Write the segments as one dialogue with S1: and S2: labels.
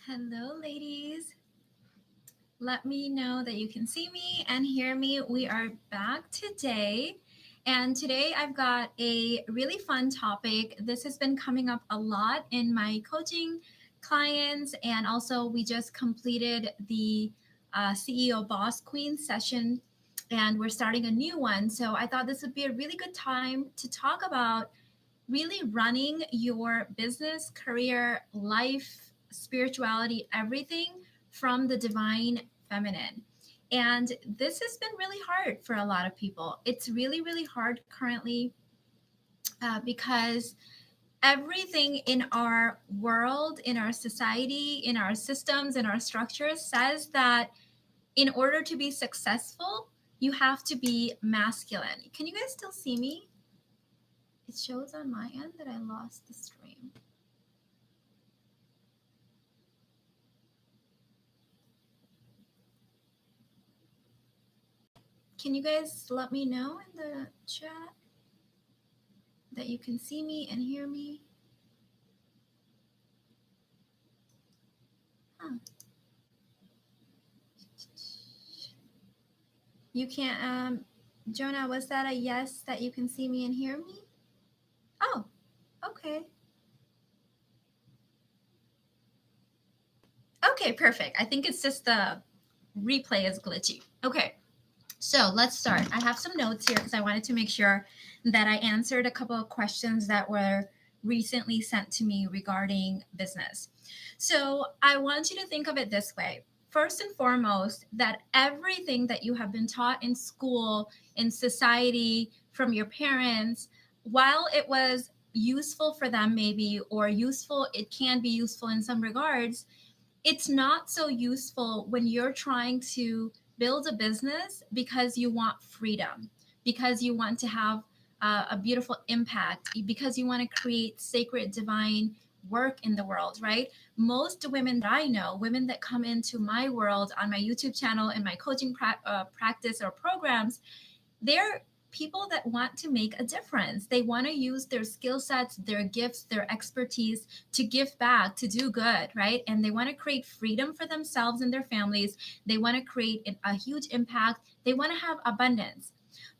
S1: Hello, ladies. Let me know that you can see me and hear me. We are back today. And today I've got a really fun topic. This has been coming up a lot in my coaching clients. And also, we just completed the CEO Boss Queen session and we're starting a new one. So I thought this would be a really good time to talk about really running your business, career, life, spirituality, everything from the divine feminine. And this has been really hard for a lot of people. It's really, really hard currently because everything in our world, in our society, in our systems, in our structures says that in order to be successful, you have to be masculine. Can you guys still see me? It shows on my end that I lost the stream. Can you guys let me know in the chat that you can see me and hear me? Huh. You can't, Jonah, was that a yes that you can see me and hear me? Oh, okay. Okay, perfect. I think it's just the replay is glitchy. Okay, so let's start. I have some notes here because I wanted to make sure that I answered a couple of questions that were recently sent to me regarding business. So I want you to think of it this way. First and foremost, that everything that you have been taught in school, in society, from your parents, while it was useful for them maybe, or useful, it can be useful in some regards, it's not so useful when you're trying to build a business because you want freedom, because you want to have a beautiful impact, because you want to create sacred, divine work in the world, right? Most women that I know, women that come into my world on my YouTube channel and my coaching practice or programs, they're people that want to make a difference. They want to use their skill sets, their gifts, their expertise to give back, to do good, right? And they want to create freedom for themselves and their families. They want to create a huge impact. They want to have abundance.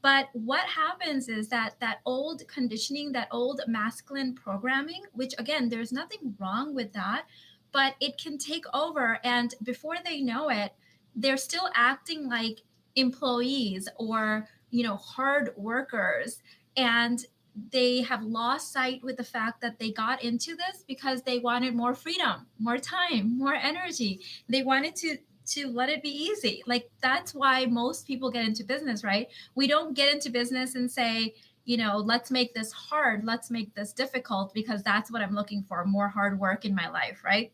S1: But what happens is that that old conditioning, that old masculine programming, which again, there's nothing wrong with that, but it can take over. And before they know it, they're still acting like employees or hard workers, and they have lost sight with the fact that they got into this because they wanted more freedom, more time, more energy. They wanted to let it be easy. Like that's why most people get into business, right? We don't get into business and say, let's make this hard, let's make this difficult because that's what I'm looking for, more hard work in my life, right?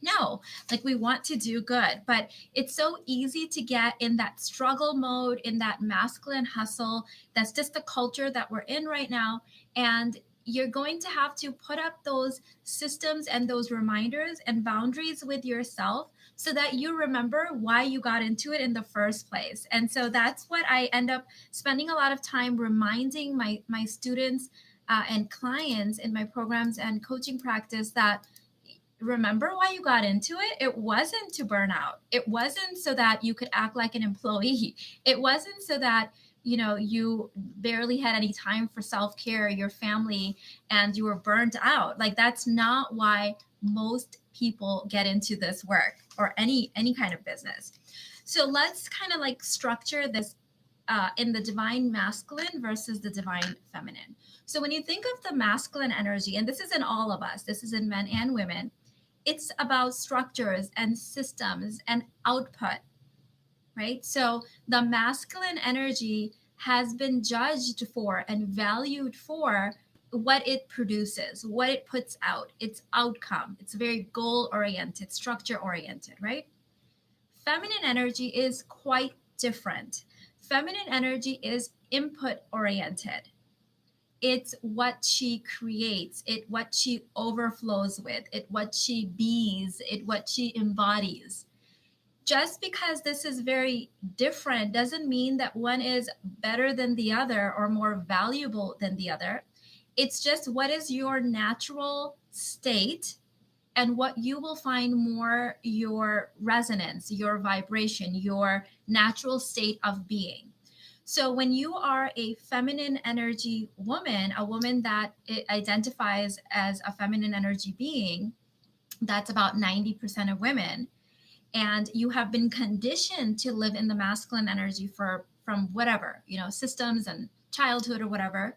S1: No, like we want to do good, but it's so easy to get in that struggle mode, in that masculine hustle. That's just the culture that we're in right now. And you're going to have to put up those systems and those reminders and boundaries with yourself so that you remember why you got into it in the first place. And so that's what I end up spending a lot of time reminding my students and clients in my programs and coaching practice that remember why you got into it. It wasn't to burn out. It wasn't so that you could act like an employee. It wasn't so that you barely had any time for self-care, your family, and you were burnt out. Like that's not why most people get into this work or any kind of business. So let's kind of like structure this in the divine masculine versus the divine feminine. So when you think of the masculine energy, and this is in all of us, this is in men and women, it's about structures and systems and output, right? So the masculine energy has been judged for and valued for what it produces, what it puts out, its outcome. It's very goal oriented, structure oriented, right? Feminine energy is quite different. Feminine energy is input oriented. It's what she creates, it what she overflows with, it what she bees, it what she embodies. Just because this is very different doesn't mean that one is better than the other or more valuable than the other. It's just what is your natural state and what you will find more your resonance, your vibration, your natural state of being. So when you are a feminine energy woman, a woman that identifies as a feminine energy being, that's about 90% of women, and you have been conditioned to live in the masculine energy from whatever, systems and childhood or whatever,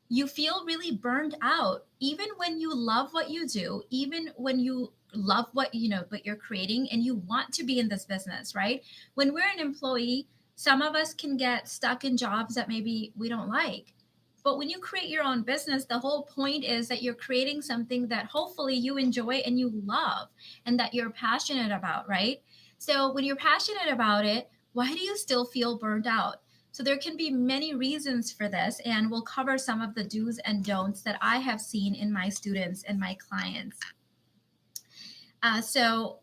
S1: you feel really burned out even when you love what you do, even when you love what you're creating and you want to be in this business, right? When we're an employee, some of us can get stuck in jobs that maybe we don't like. But when you create your own business, the whole point is that you're creating something that hopefully you enjoy and you love and that you're passionate about, right? So when you're passionate about it, why do you still feel burned out? So there can be many reasons for this, and we'll cover some of the do's and don'ts that I have seen in my students and my clients. So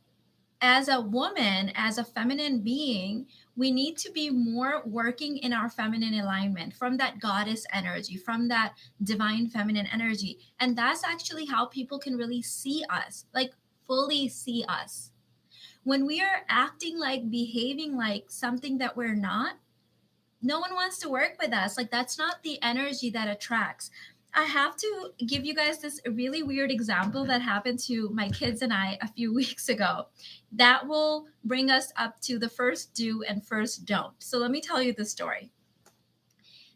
S1: as a woman, as a feminine being, we need to be more working in our feminine alignment from that goddess energy, from that divine feminine energy. And that's actually how people can really see us, like fully see us. When we are acting like, behaving like something that we're not, no one wants to work with us. Like, that's not the energy that attracts. I have to give you guys this really weird example that happened to my kids and I a few weeks ago that will bring us up to the first do and first don't. So let me tell you the story.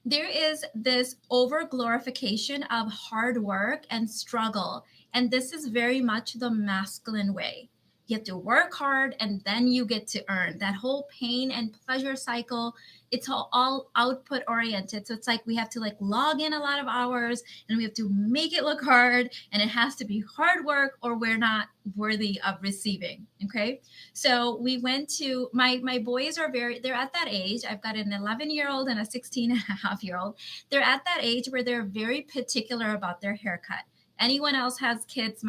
S1: There is this over glorification of hard work and struggle, and this is very much the masculine way. You have to work hard and then you get to earn. That whole pain and pleasure cycle, it's all output oriented. So it's like we have to like log in a lot of hours and we have to make it look hard, and it has to be hard work or we're not worthy of receiving. Okay. So we went to my boys are they're at that age. I've got an 11-year-old and a 16-and-a-half-year-old. They're at that age where they're very particular about their haircut. Anyone else has kids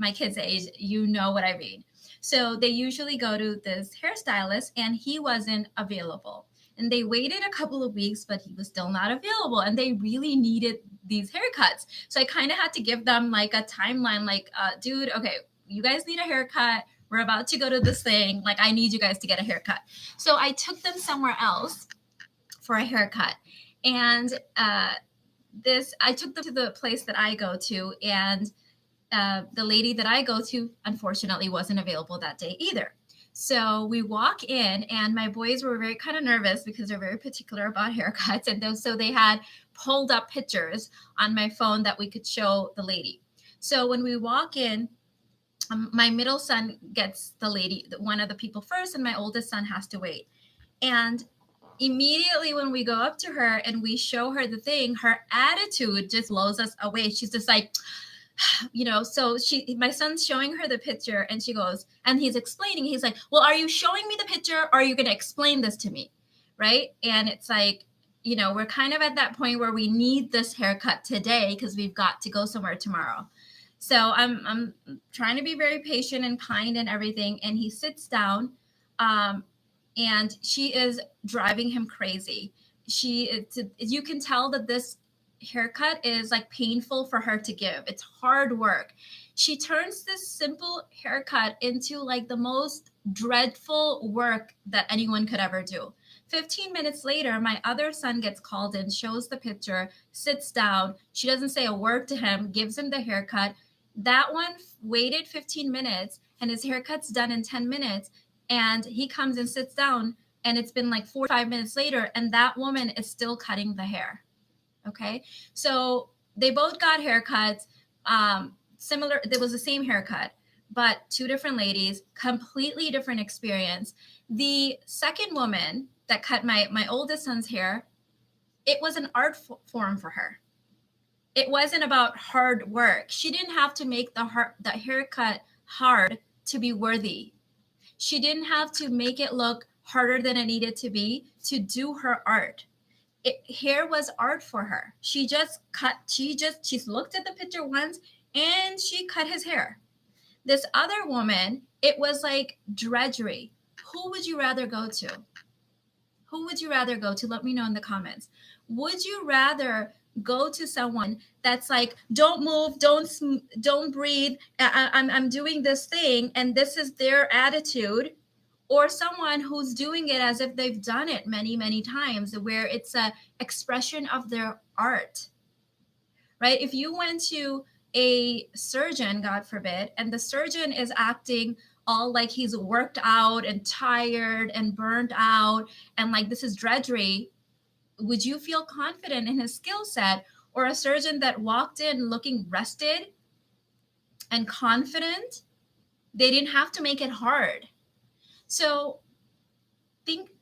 S1: my kids' age, you know what I mean. So they usually go to this hairstylist and he wasn't available. And they waited a couple of weeks, but he was still not available. And they really needed these haircuts. So I kind of had to give them like a timeline, like, dude, okay, you guys need a haircut. We're about to go to this thing. Like, I need you guys to get a haircut. So I took them somewhere else for a haircut. And I took them to the place that I go to, and the lady that I go to, unfortunately, wasn't available that day either. So we walk in, and my boys were very kind of nervous because they're very particular about haircuts. And so they had pulled up pictures on my phone that we could show the lady. So when we walk in, my middle son gets the lady, one of the people first, and my oldest son has to wait. And immediately when we go up to her and we show her the thing, her attitude just blows us away. She's just like, so my son's showing her the picture, and she goes, and he's explaining, he's like, well, are you showing me the picture or are you going to explain this to me? Right. And it's like, we're kind of at that point where we need this haircut today because we've got to go somewhere tomorrow. So I'm trying to be very patient and kind and everything. And he sits down, and she is driving him crazy. You can tell that this haircut is like painful for her to give. It's hard work. She turns this simple haircut into like the most dreadful work that anyone could ever do. 15 minutes later, my other son gets called in, shows the picture, sits down. She doesn't say a word to him, gives him the haircut. That one waited 15 minutes and his haircut's done in 10 minutes. And he comes and sits down, and it's been like 45 minutes later, and that woman is still cutting the hair. Okay. So they both got haircuts. Similar. There was the same haircut, but two different ladies, completely different experience. The second woman that cut my oldest son's hair, it was an art form for her. It wasn't about hard work. She didn't have to make the haircut hard to be worthy. She didn't have to make it look harder than it needed to be to do her art. Hair was art for her. She looked at the picture once and she cut his hair. This other woman, it was like drudgery. Who would you rather go to? Who would you rather go to? Let me know in the comments. Would you rather go to someone that's like, don't move, don't breathe, I'm doing this thing, and this is their attitude, or someone who's doing it as if they've done it many, many times, where it's a expression of their art, right? If you went to a surgeon, God forbid, and the surgeon is acting all like he's worked out and tired and burned out and like this is drudgery, would you feel confident in his skill set? Or a surgeon that walked in looking rested and confident, they didn't have to make it hard. So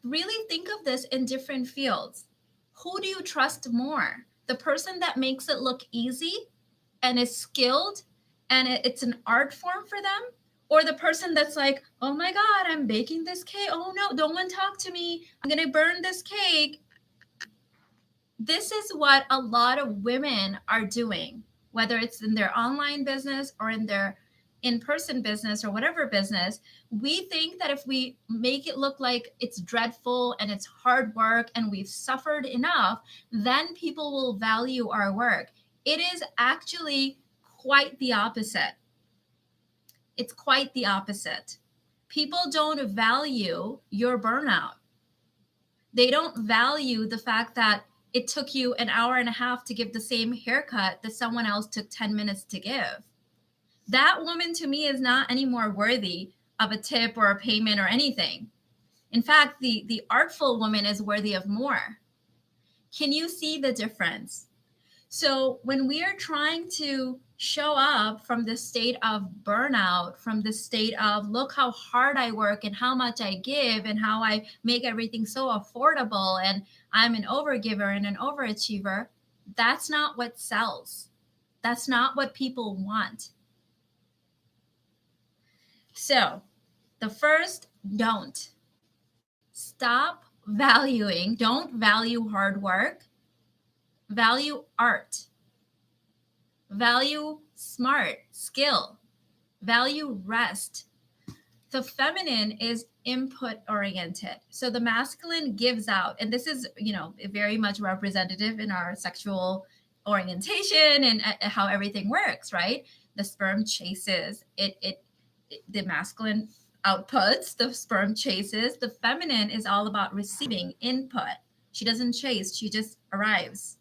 S1: really think of this in different fields. Who do you trust more? The person that makes it look easy and is skilled and it's an art form for them? Or the person that's like, oh my God, I'm baking this cake. Oh no, don't one talk to me. I'm going to burn this cake. This is what a lot of women are doing, whether it's in their online business or in their in-person business or whatever business. We think that if we make it look like it's dreadful and it's hard work and we've suffered enough, then people will value our work. It is actually quite the opposite. It's quite the opposite. People don't value your burnout. They don't value the fact that it took you an hour and a half to give the same haircut that someone else took 10 minutes to give. That woman to me is not any more worthy of a tip or a payment or anything. In fact, the artful woman is worthy of more. Can you see the difference? So when we are trying to show up from the state of burnout, from the state of look how hard I work and how much I give and how I make everything so affordable and I'm an overgiver and an overachiever, that's not what sells. That's not what people want. So the first, don't. Stop valuing, don't value hard work. Value art. Value smart, skill. Value rest. The feminine is input oriented. So the masculine gives out, and this is, very much representative in our sexual orientation and how everything works, right? The sperm chases, the masculine outputs, the sperm chases. The feminine is all about receiving input. She doesn't chase, she just arrives.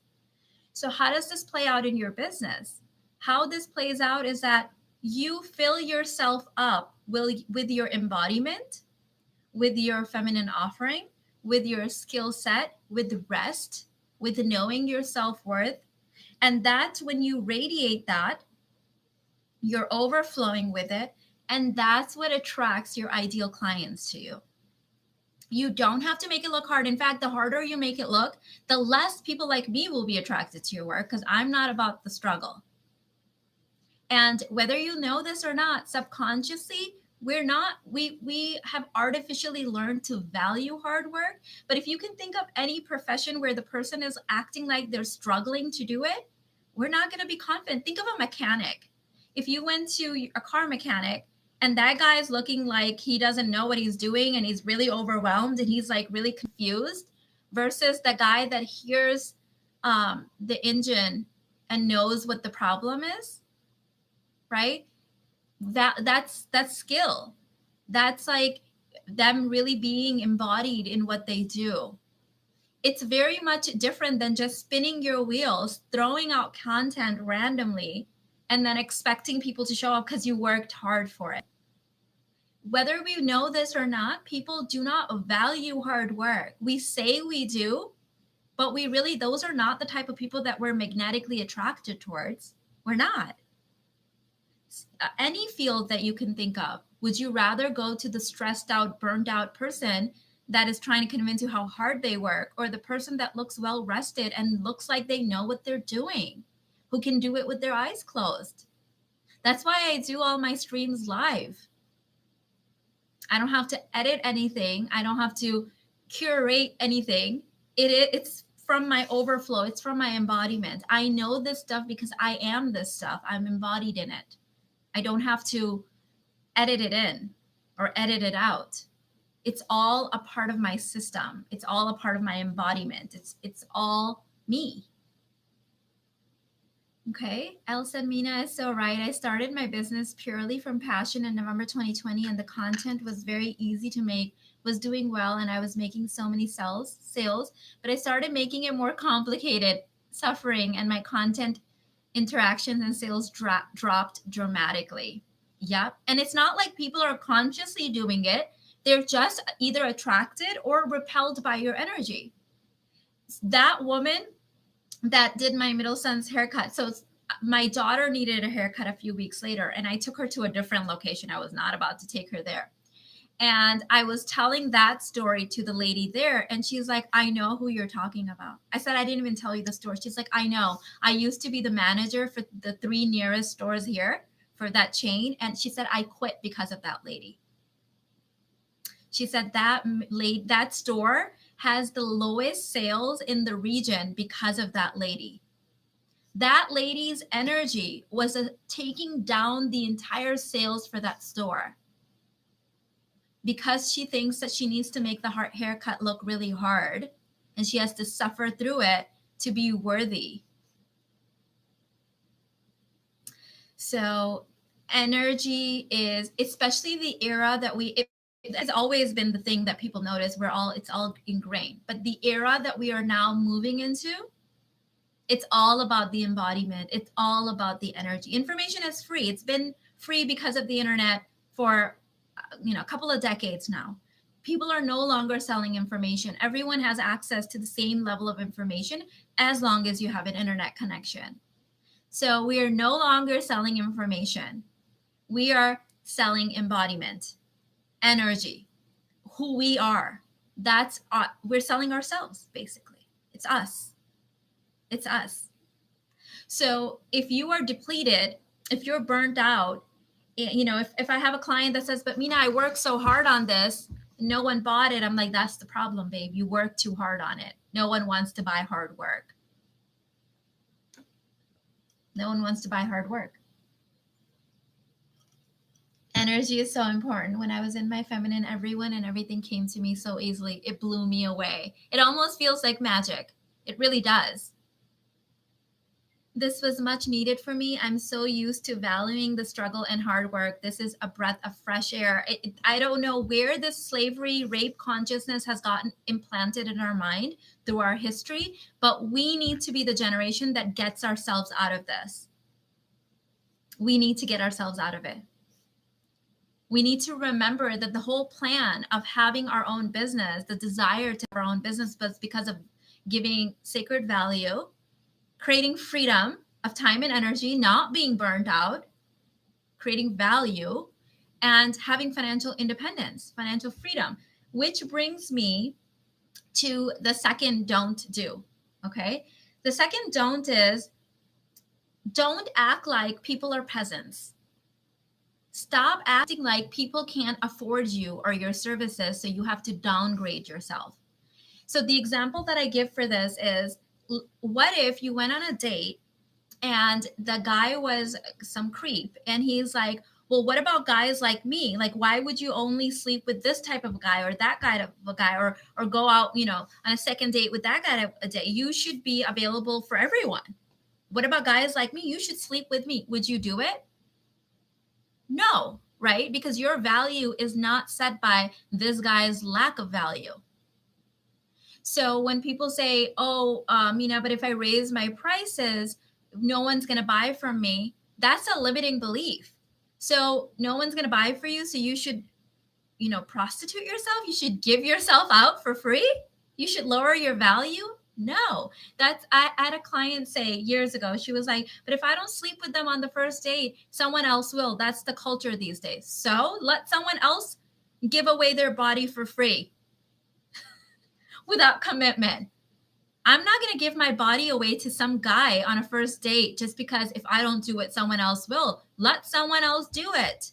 S1: So how does this play out in your business? How this plays out is that you fill yourself up with your embodiment, with your feminine offering, with your skill set, with rest, with knowing your self-worth. And that's when you radiate that, you're overflowing with it. And that's what attracts your ideal clients to you. You don't have to make it look hard. In fact, the harder you make it look, the less people like me will be attracted to your work, because I'm not about the struggle. And whether you know this or not, subconsciously, we have artificially learned to value hard work. But if you can think of any profession where the person is acting like they're struggling to do it, we're not going to be confident. Think of a mechanic. If you went to a car mechanic and that guy is looking like he doesn't know what he's doing and he's really overwhelmed and he's like really confused, versus the guy that hears the engine and knows what the problem is, right? That's skill. That's like them really being embodied in what they do. It's very much different than just spinning your wheels, throwing out content randomly, and then expecting people to show up because you worked hard for it. Whether we know this or not, people do not value hard work. We say we do, but those are not the type of people that we're magnetically attracted towards. We're not. Any field that you can think of, would you rather go to the stressed out, burned out person that is trying to convince you how hard they work, or the person that looks well rested and looks like they know what they're doing, who can do it with their eyes closed? That's why I do all my streams live. I don't have to edit anything. I don't have to curate anything. It's from my overflow. It's from my embodiment. I know this stuff because I am this stuff. I'm embodied in it. I don't have to edit it in or edit it out. It's all a part of my system. It's all a part of my embodiment. It's all me. Okay. Elle said, Mina is so right. I started my business purely from passion in November 2020, and the content was very easy to make, was doing well, and I was making so many sales, but I started making it more complicated, suffering, and my content interactions and sales dropped dramatically. Yep. And it's not like people are consciously doing it. They're just either attracted or repelled by your energy. That woman that did my middle son's haircut. So my daughter needed a haircut a few weeks later, and I took her to a different location. I was not about to take her there. And I was telling that story to the lady there, and she's like, I know who you're talking about. I said, I didn't even tell you the story. She's like, I know. I used to be the manager for the 3 nearest stores here for that chain. And she said, I quit because of that lady. She said that store has the lowest sales in the region because of that lady. That lady's energy was taking down the entire sales for that store because she thinks that she needs to make the haircut look really hard and she has to suffer through it to be worthy. So energy is, especially the era that it has always been the thing that people notice. It's all ingrained, but the era that we are now moving into, it's all about the embodiment. It's all about the energy. Information is free. It's been free because of the internet for a couple of decades now. People are no longer selling information. Everyone has access to the same level of information as long as you have an internet connection. So we are no longer selling information. We are selling embodiment, energy, who we are. We're selling ourselves, basically. It's us. It's us. So if you are depleted, if you're burnt out, if I have a client that says, but Mina, I worked so hard on this, no one bought it. I'm like, that's the problem, babe. You work too hard on it. No one wants to buy hard work. No one wants to buy hard work. Energy is so important. When I was in my feminine, everyone and everything came to me so easily. It blew me away. It almost feels like magic. It really does. This was much needed for me. I'm so used to valuing the struggle and hard work. This is a breath of fresh air. I don't know where this slavery, rape consciousness has gotten implanted in our mind through our history, but we need to be the generation that gets ourselves out of this. We need to get ourselves out of it. We need to remember that the whole plan of having our own business, the desire to have our own business, was because of giving sacred value, creating freedom of time and energy, not being burned out, creating value, and having financial independence, financial freedom, which brings me to the second don't do. Okay. The second don't is don't act like people are peasants. Stop acting like people can't afford you or your services, so you have to downgrade yourself. So the example that I give for this is, what if you went on a date and the guy was some creep and he's like, well, what about guys like me? Like, why would you only sleep with this type of guy or that kind of a guy, or go out, on a second date with that guy a day? You should be available for everyone. What about guys like me? You should sleep with me. Would you do it? No, right? Because your value is not set by this guy's lack of value. So when people say, oh, Mina, but if I raise my prices, no one's going to buy from me, that's a limiting belief. So no one's going to buy for you, so you should, prostitute yourself? You should give yourself out for free? You should lower your value? No. I had a client say years ago, she was like, but if I don't sleep with them on the first date, someone else will. That's the culture these days. So let someone else give away their body for free without commitment. I'm not going to give my body away to some guy on a first date just because if I don't do it, someone else will. Let someone else do it.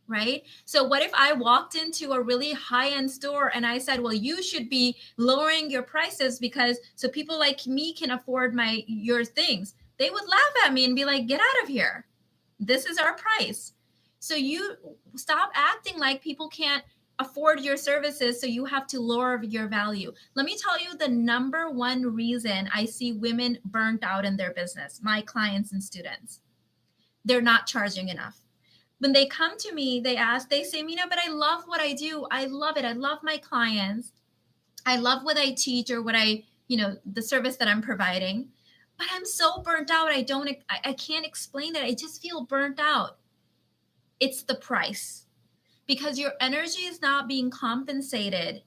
S1: Right? So what if I walked into a really high-end store and I said, well, you should be lowering your prices so people like me can afford your things? They would laugh at me and be like, get out of here. This is our price. So you stop acting like people can't afford your services, so you have to lower your value. Let me tell you the number one reason I see women burnt out in their business, my clients and students. They're not charging enough. When they come to me, they say, Mina, but I love what I do. I love it. I love my clients. I love what I teach or what the service that I'm providing, but I'm so burnt out. I can't explain it. I just feel burnt out. It's the price, because your energy is not being compensated.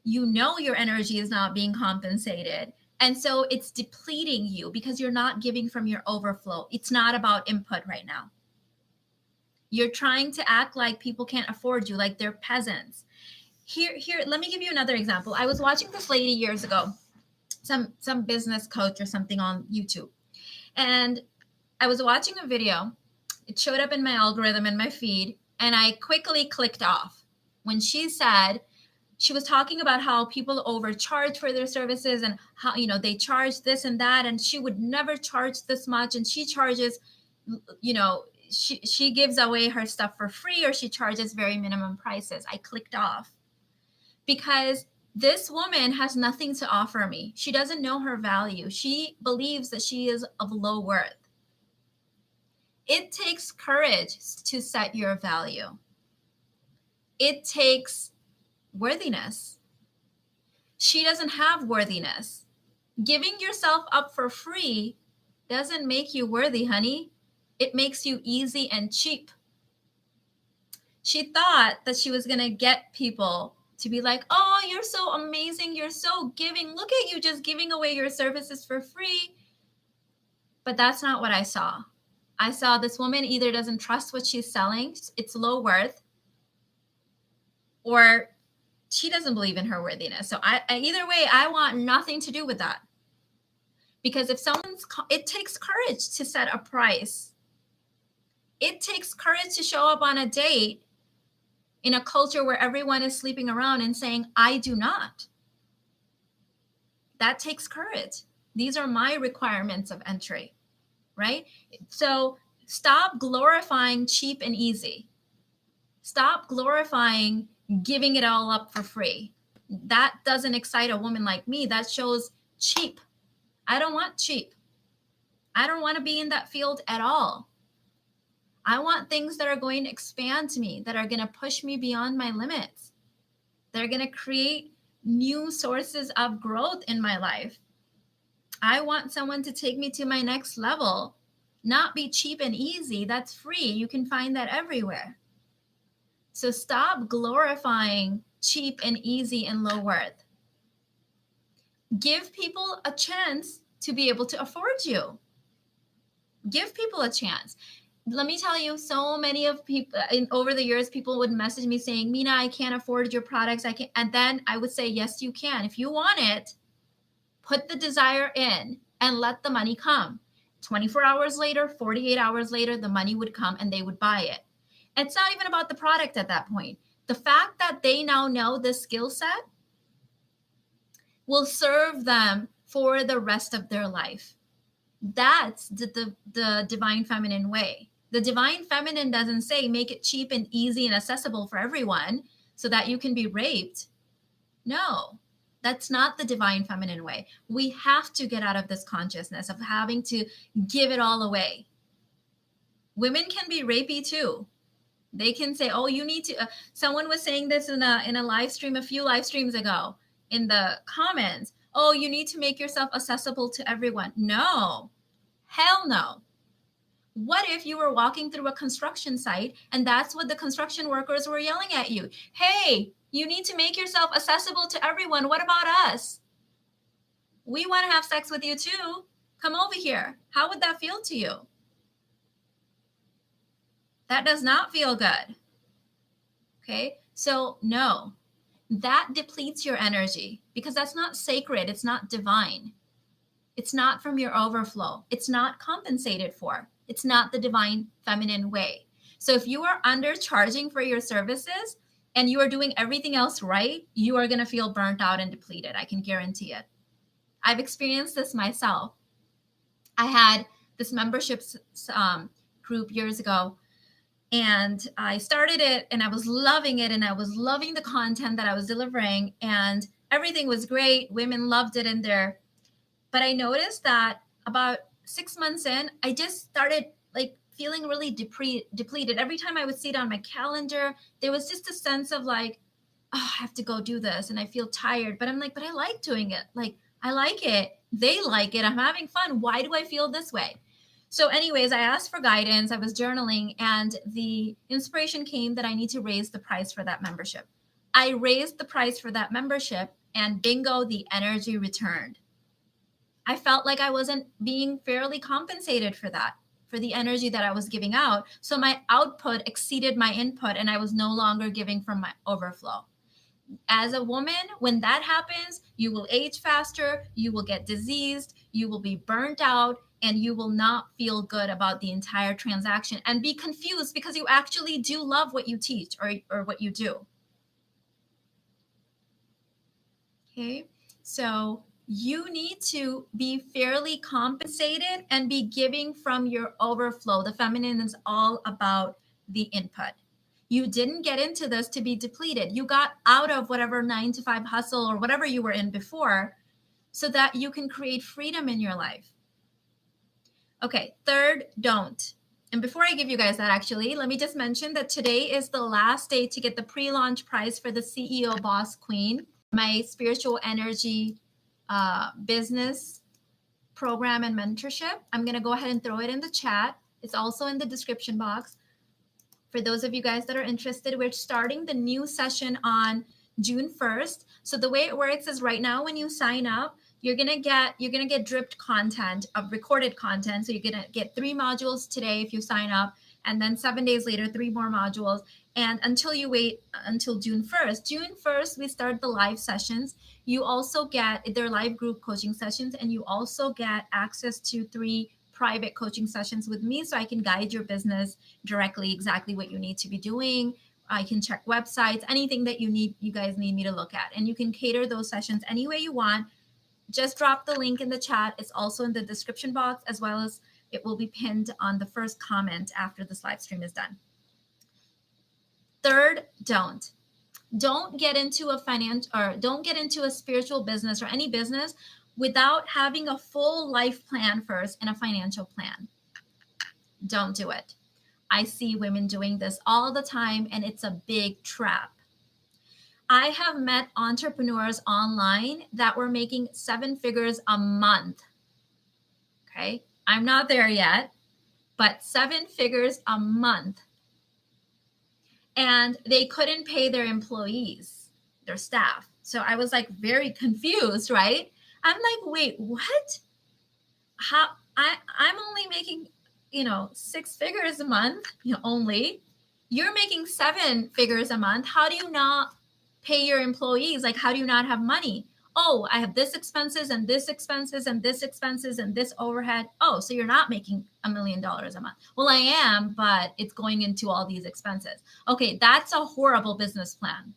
S1: You know your energy is not being compensated. And so it's depleting you because you're not giving from your overflow. It's not about input right now. You're trying to act like people can't afford you, like they're peasants. Here, let me give you another example. I was watching this lady years ago, some business coach or something on YouTube. And I was watching a video. It showed up in my algorithm in my feed, and I quickly clicked off when she said, she was talking about how people overcharge for their services and how, they charge this and that, and she would never charge this much. And she charges, she gives away her stuff for free, or she charges very minimum prices. I clicked off because this woman has nothing to offer me. She doesn't know her value. She believes that she is of low worth. It takes courage to set your value. It takes worthiness. She doesn't have worthiness. Giving yourself up for free doesn't make you worthy, honey. It makes you easy and cheap. She thought that she was going to get people to be like, oh, you're so amazing. You're so giving. Look at you just giving away your services for free. But that's not what I saw. I saw this woman either doesn't trust what she's selling, it's low worth, or she doesn't believe in her worthiness. So either way, I want nothing to do with that. Because if it takes courage to set a price. It takes courage to show up on a date in a culture where everyone is sleeping around and saying, I do not. That takes courage. These are my requirements of entry, right? So stop glorifying cheap and easy. Stop glorifying giving it all up for free. That doesn't excite a woman like me. That shows cheap. I don't want cheap. I don't want to be in that field at all. I want things that are going to expand me, that are going to push me beyond my limits. They're going to create new sources of growth in my life. I want someone to take me to my next level, not be cheap and easy. That's free. You can find that everywhere. So stop glorifying cheap and easy and low worth. Give people a chance to be able to afford you. Give people a chance. Let me tell you, so many of people over the years, people would message me saying, Mina, I can't afford your products. I can't. And then I would say, yes, you can. If you want it, put the desire in and let the money come. 24 hours later, 48 hours later, the money would come and they would buy it. And it's not even about the product at that point. The fact that they now know the skill set will serve them for the rest of their life. That's the divine feminine way. The divine feminine doesn't say make it cheap and easy and accessible for everyone so that you can be raped. No, that's not the divine feminine way. We have to get out of this consciousness of having to give it all away. Women can be rapey too. They can say, oh, you need to, someone was saying this in a live stream, a few live streams ago in the comments. Oh, you need to make yourself accessible to everyone. No, hell no. What if you were walking through a construction site and that's what the construction workers were yelling at you? Hey, you need to make yourself accessible to everyone. What about us? We want to have sex with you too. Come over here. How would that feel to you? That does not feel good. Okay, so no, that depletes your energy because that's not sacred. It's not divine. It's not from your overflow. It's not compensated for. It's not the divine feminine way. So if you are undercharging for your services and you are doing everything else right, you are going to feel burnt out and depleted. I can guarantee it. I've experienced this myself. I had this membership group years ago And I started it and I was loving it and I was loving the content that I was delivering and everything was great. Women loved it in there. But I noticed that about 6 months in, I just started like feeling really depleted. Every time I would see it on my calendar, there was just a sense of like, oh, I have to go do this and I feel tired. But I'm like, but I like doing it. Like, I like it. They like it. I'm having fun. Why do I feel this way? So, anyways, I asked for guidance. I was journaling, and the inspiration came that I need to raise the price for that membership. I raised the price for that membership, and bingo, the energy returned. I felt like I wasn't being fairly compensated for that, for the energy that I was giving out. So, my output exceeded my input, and I was no longer giving from my overflow. As a woman, when that happens, you will age faster, you will get diseased, you will be burnt out, and you will not feel good about the entire transaction and be confused because you actually do love what you teach or what you do. Okay, so you need to be fairly compensated and be giving from your overflow. The feminine is all about the input. You didn't get into this to be depleted. You got out of whatever 9 to 5 hustle or whatever you were in before so that you can create freedom in your life. Okay, third, don't. And before I give you guys that, actually, let me just mention that today is the last day to get the pre-launch prize for the CEO Boss Queen, my spiritual energy business program and mentorship. I'm going to go ahead and throw it in the chat. It's also in the description box. For those of you guys that are interested, we're starting the new session on June 1st. So the way it works is right now when you sign up, you're gonna get dripped content of recorded content. So you're gonna get 3 modules today if you sign up, and then 7 days later, 3 more modules. And until you wait until June 1st. June 1st, we start the live sessions. You also get their live group coaching sessions, and you also get access to 3 private coaching sessions with me so I can guide your business directly, exactly what you need to be doing. I can check websites, anything that you guys need me to look at. And you can cater those sessions any way you want. Just drop the link in the chat. It's also in the description box, as well as it will be pinned on the first comment after this live stream is done. Third, don't get into don't get into a spiritual business or any business without having a full life plan first and a financial plan. Don't do it. I see women doing this all the time, and it's a big trap. I have met entrepreneurs online that were making 7 figures a month. Okay, I'm not there yet, but 7 figures a month. And they couldn't pay their employees, their staff. So I was like very confused, right? I'm like, wait, what? How I'm only making, 6 figures a month, only. You're making 7 figures a month. How do you not pay your employees? Like, how do you not have money? Oh, I have this expenses and this expenses and this expenses and this overhead. Oh, so you're not making $1 million a month. Well, I am, but it's going into all these expenses. Okay, that's a horrible business plan.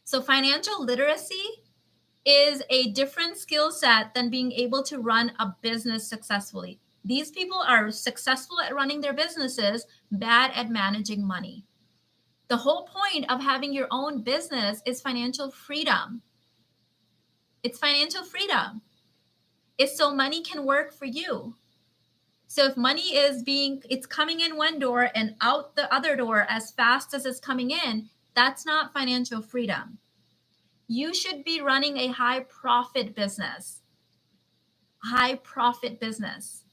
S1: So financial literacy is a different skill set than being able to run a business successfully. These people are successful at running their businesses, bad at managing money. The whole point of having your own business is financial freedom. It's financial freedom. It's so money can work for you. So if money it's coming in one door and out the other door as fast as it's coming in, that's not financial freedom. You should be running a high profit business. High profit business.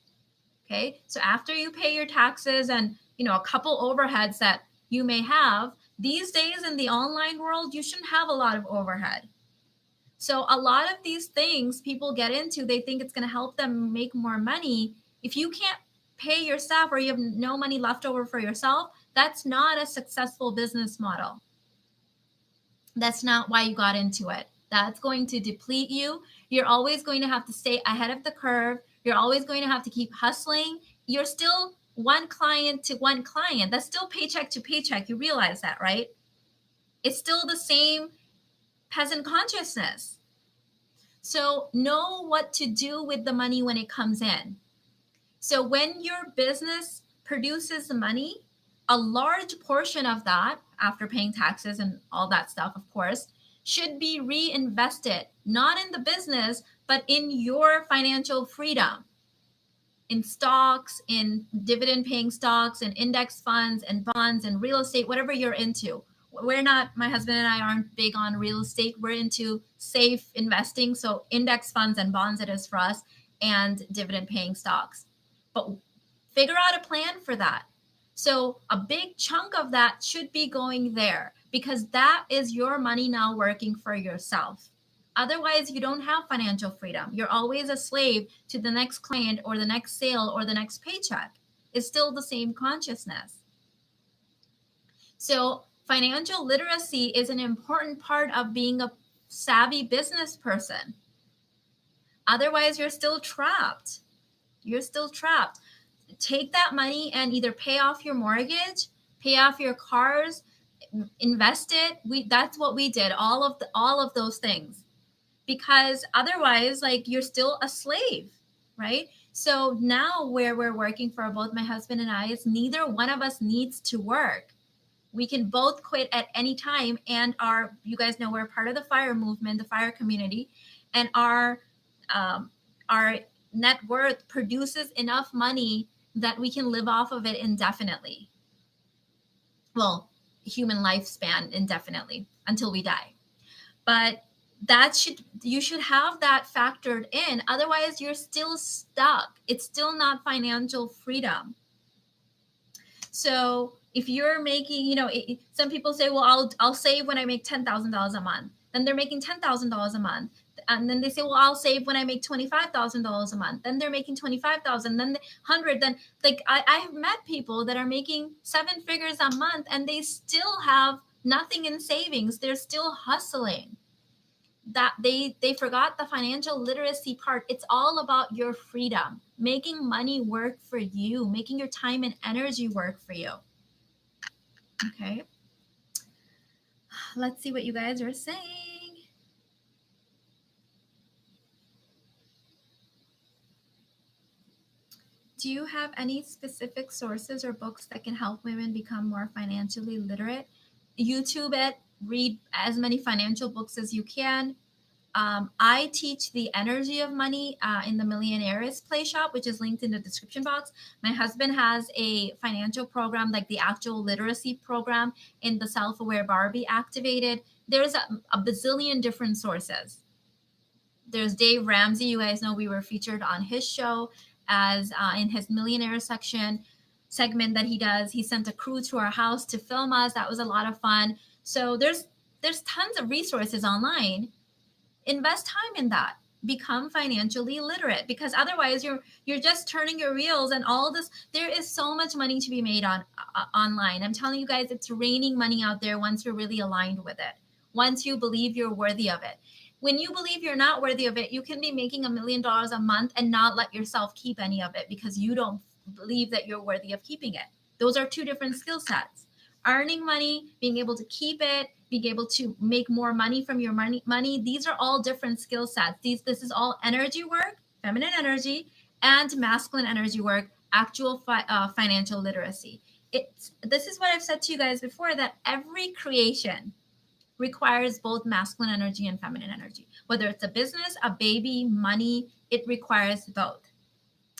S1: Okay. So after you pay your taxes and, a couple overheads that you may have, these days in the online world, you shouldn't have a lot of overhead. So a lot of these things people get into, they think it's going to help them make more money. If you can't pay your staff or you have no money left over for yourself, that's not a successful business model. That's not why you got into it. That's going to deplete you. You're always going to have to stay ahead of the curve. You're always going to have to keep hustling. You're still one client to one client. That's still paycheck to paycheck. You realize that, right? It's still the same peasant consciousness. So know what to do with the money when it comes in. So when your business produces the money, a large portion of that, after paying taxes and all that stuff, of course, should be reinvested, not in the business, but in your financial freedom, in stocks, in dividend paying stocks, and index funds and bonds and real estate, whatever you're into. We're not, my husband and I aren't big on real estate. We're into safe investing. So index funds and bonds it is for us, and dividend paying stocks. But figure out a plan for that. So a big chunk of that should be going there, because that is your money now working for yourself. Otherwise, you don't have financial freedom. You're always a slave to the next client or the next sale or the next paycheck. It's still the same consciousness. So financial literacy is an important part of being a savvy business person. Otherwise, you're still trapped. You're still trapped. Take that money and either pay off your mortgage, pay off your cars, invest it. That's what we did. All of those things. Because otherwise, like, you're still a slave, right? So now where we're working for both my husband and I is neither one of us needs to work. We can both quit at any time. And you guys know we're part of the FIRE movement, the FIRE community, and our net worth produces enough money that we can live off of it indefinitely. Well, human lifespan indefinitely until we die. But you should have that factored in. Otherwise, you're still stuck. It's still not financial freedom. So if you're making, some people say, well, I'll save when I make $10,000 a month. Then they're making $10,000 a month. And then they say, well, I'll save when I make $25,000 a month. Then they're making $25,000, then 100. Then, like, I have met people that are making 7 figures a month and they still have nothing in savings. They're still hustling. That they forgot the financial literacy part. It's all about your freedom, making money work for you, making your time and energy work for you. Okay. Let's see what you guys are saying. Do you have any specific sources or books that can help women become more financially literate? YouTube it, read as many financial books as you can. I teach the energy of money in the Millionaire's Play Shop, which is linked in the description box. My husband has a financial program, like the actual literacy program in the Self-Aware Barbie Activated. There's a bazillion different sources. There's Dave Ramsey. You guys know we were featured on his show as in his Millionaire segment that he does. He sent a crew to our house to film us. That was a lot of fun. So there's tons of resources online. Invest time in that. Become financially literate, because otherwise you're just turning your wheels and all this. There is so much money to be made online. I'm telling you guys, it's raining money out there once you're really aligned with it. Once you believe you're worthy of it. When you believe you're not worthy of it, you can be making $1 million a month and not let yourself keep any of it because you don't believe that you're worthy of keeping it. Those are two different skill sets. Earning money, being able to keep it, being able to make more money from your money. These are all different skill sets. This is all energy work, feminine energy, and masculine energy work, actual financial literacy. This is what I've said to you guys before, that every creation requires both masculine energy and feminine energy. Whether it's a business, a baby, money, it requires both.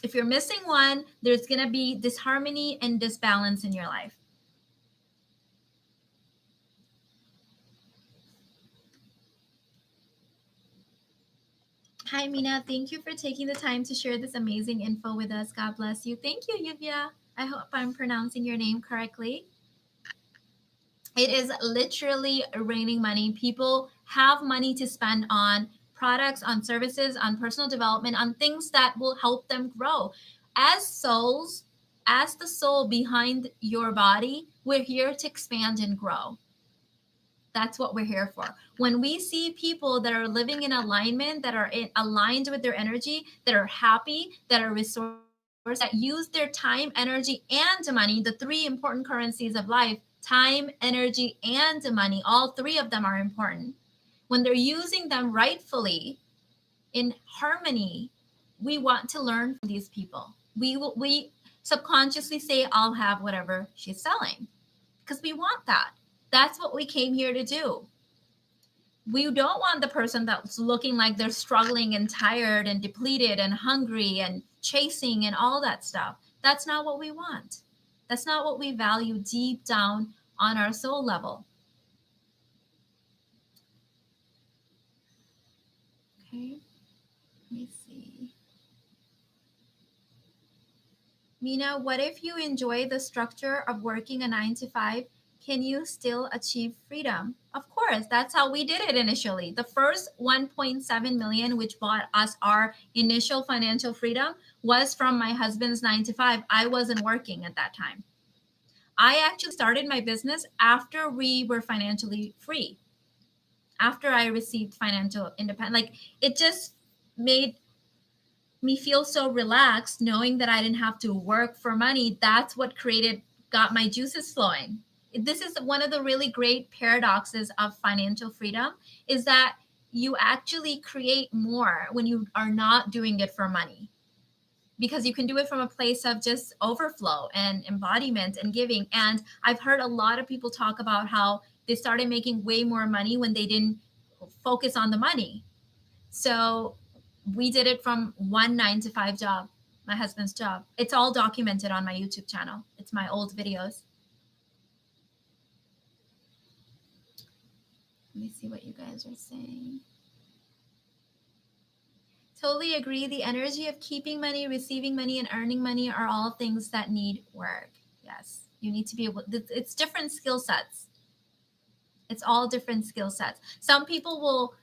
S1: If you're missing one, there's going to be disharmony and disbalance in your life. Hi, Mina. Thank you for taking the time to share this amazing info with us. God bless you. Thank you, Yuvia. I hope I'm pronouncing your name correctly. It is literally raining money. People have money to spend on products, on services, on personal development, on things that will help them grow. As souls, as the soul behind your body, we're here to expand and grow. That's what we're here for. When we see people that are living in alignment, that are aligned with their energy, that are happy, that are resourceful, that use their time, energy, and money, the 3 important currencies of life, time, energy, and money, all 3 of them are important. When they're using them rightfully, in harmony, we want to learn from these people. subconsciously say, I'll have whatever she's selling. Because we want that. That's what we came here to do. We don't want the person that's looking like they're struggling and tired and depleted and hungry and chasing and all that stuff. That's not what we want. That's not what we value deep down on our soul level. Okay, let me see. Mina, what if you enjoy the structure of working a 9 to 5? Can you still achieve freedom? Of course, that's how we did it initially. The first 1.7 million, which bought us our initial financial freedom, was from my husband's 9 to 5. I wasn't working at that time. I actually started my business after we were financially free, after I received financial independence. Like, it just made me feel so relaxed knowing that I didn't have to work for money. That's what got my juices flowing. This is one of the really great paradoxes of financial freedom, is that you actually create more when you are not doing it for money, because you can do it from a place of just overflow and embodiment and giving. And I've heard a lot of people talk about how they started making way more money when they didn't focus on the money. So we did it from one 9 to 5 job, my husband's job. It's all documented on my YouTube channel. It's my old videos. Let me see what you guys are saying. Totally agree. The energy of keeping money, receiving money, and earning money are all things that need work. Yes, you need to be able, it's different skill sets. It's all different skill sets. Some people will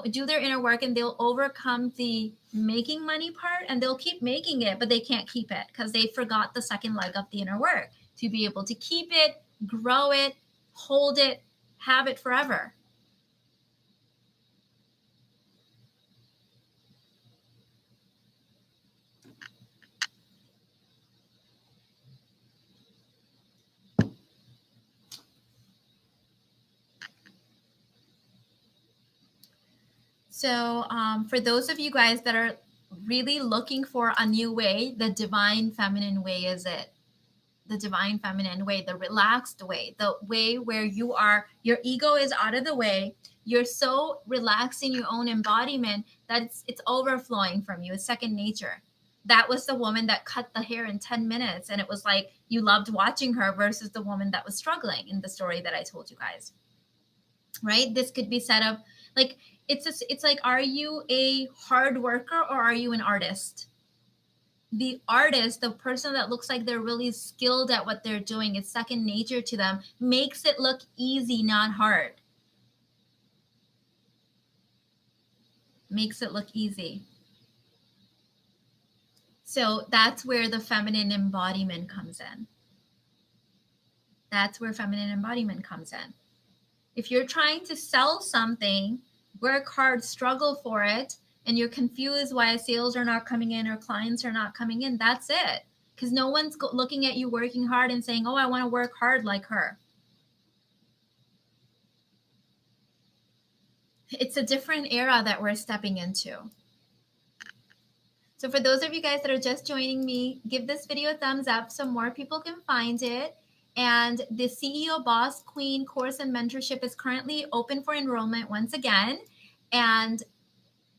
S1: do their inner work and they'll overcome the making money part and they'll keep making it, but they can't keep it because they forgot the second leg of the inner work, to be able to keep it, grow it, hold it, have it forever. So for those of you guys that are really looking for a new way, the divine feminine way is it. The divine feminine way, the relaxed way, the way where your ego is out of the way. You're so relaxed in your own embodiment that it's overflowing from you. It's second nature. That was the woman that cut the hair in 10 minutes. And it was like you loved watching her, versus the woman that was struggling in the story that I told you guys. Right? This could be said of like, it's like, are you a hard worker or are you an artist? The artist, the person that looks like they're really skilled at what they're doing, it's second nature to them, makes it look easy, not hard. Makes it look easy. So that's where the feminine embodiment comes in. That's where feminine embodiment comes in. If you're trying to sell something, work hard, struggle for it, and you're confused why sales are not coming in or clients are not coming in, that's it. Because no one's looking at you working hard and saying, oh, I want to work hard like her. It's a different era that we're stepping into. So for those of you guys that are just joining me, give this video a thumbs up so more people can find it. And the CEO Boss Queen course and mentorship is currently open for enrollment once again. And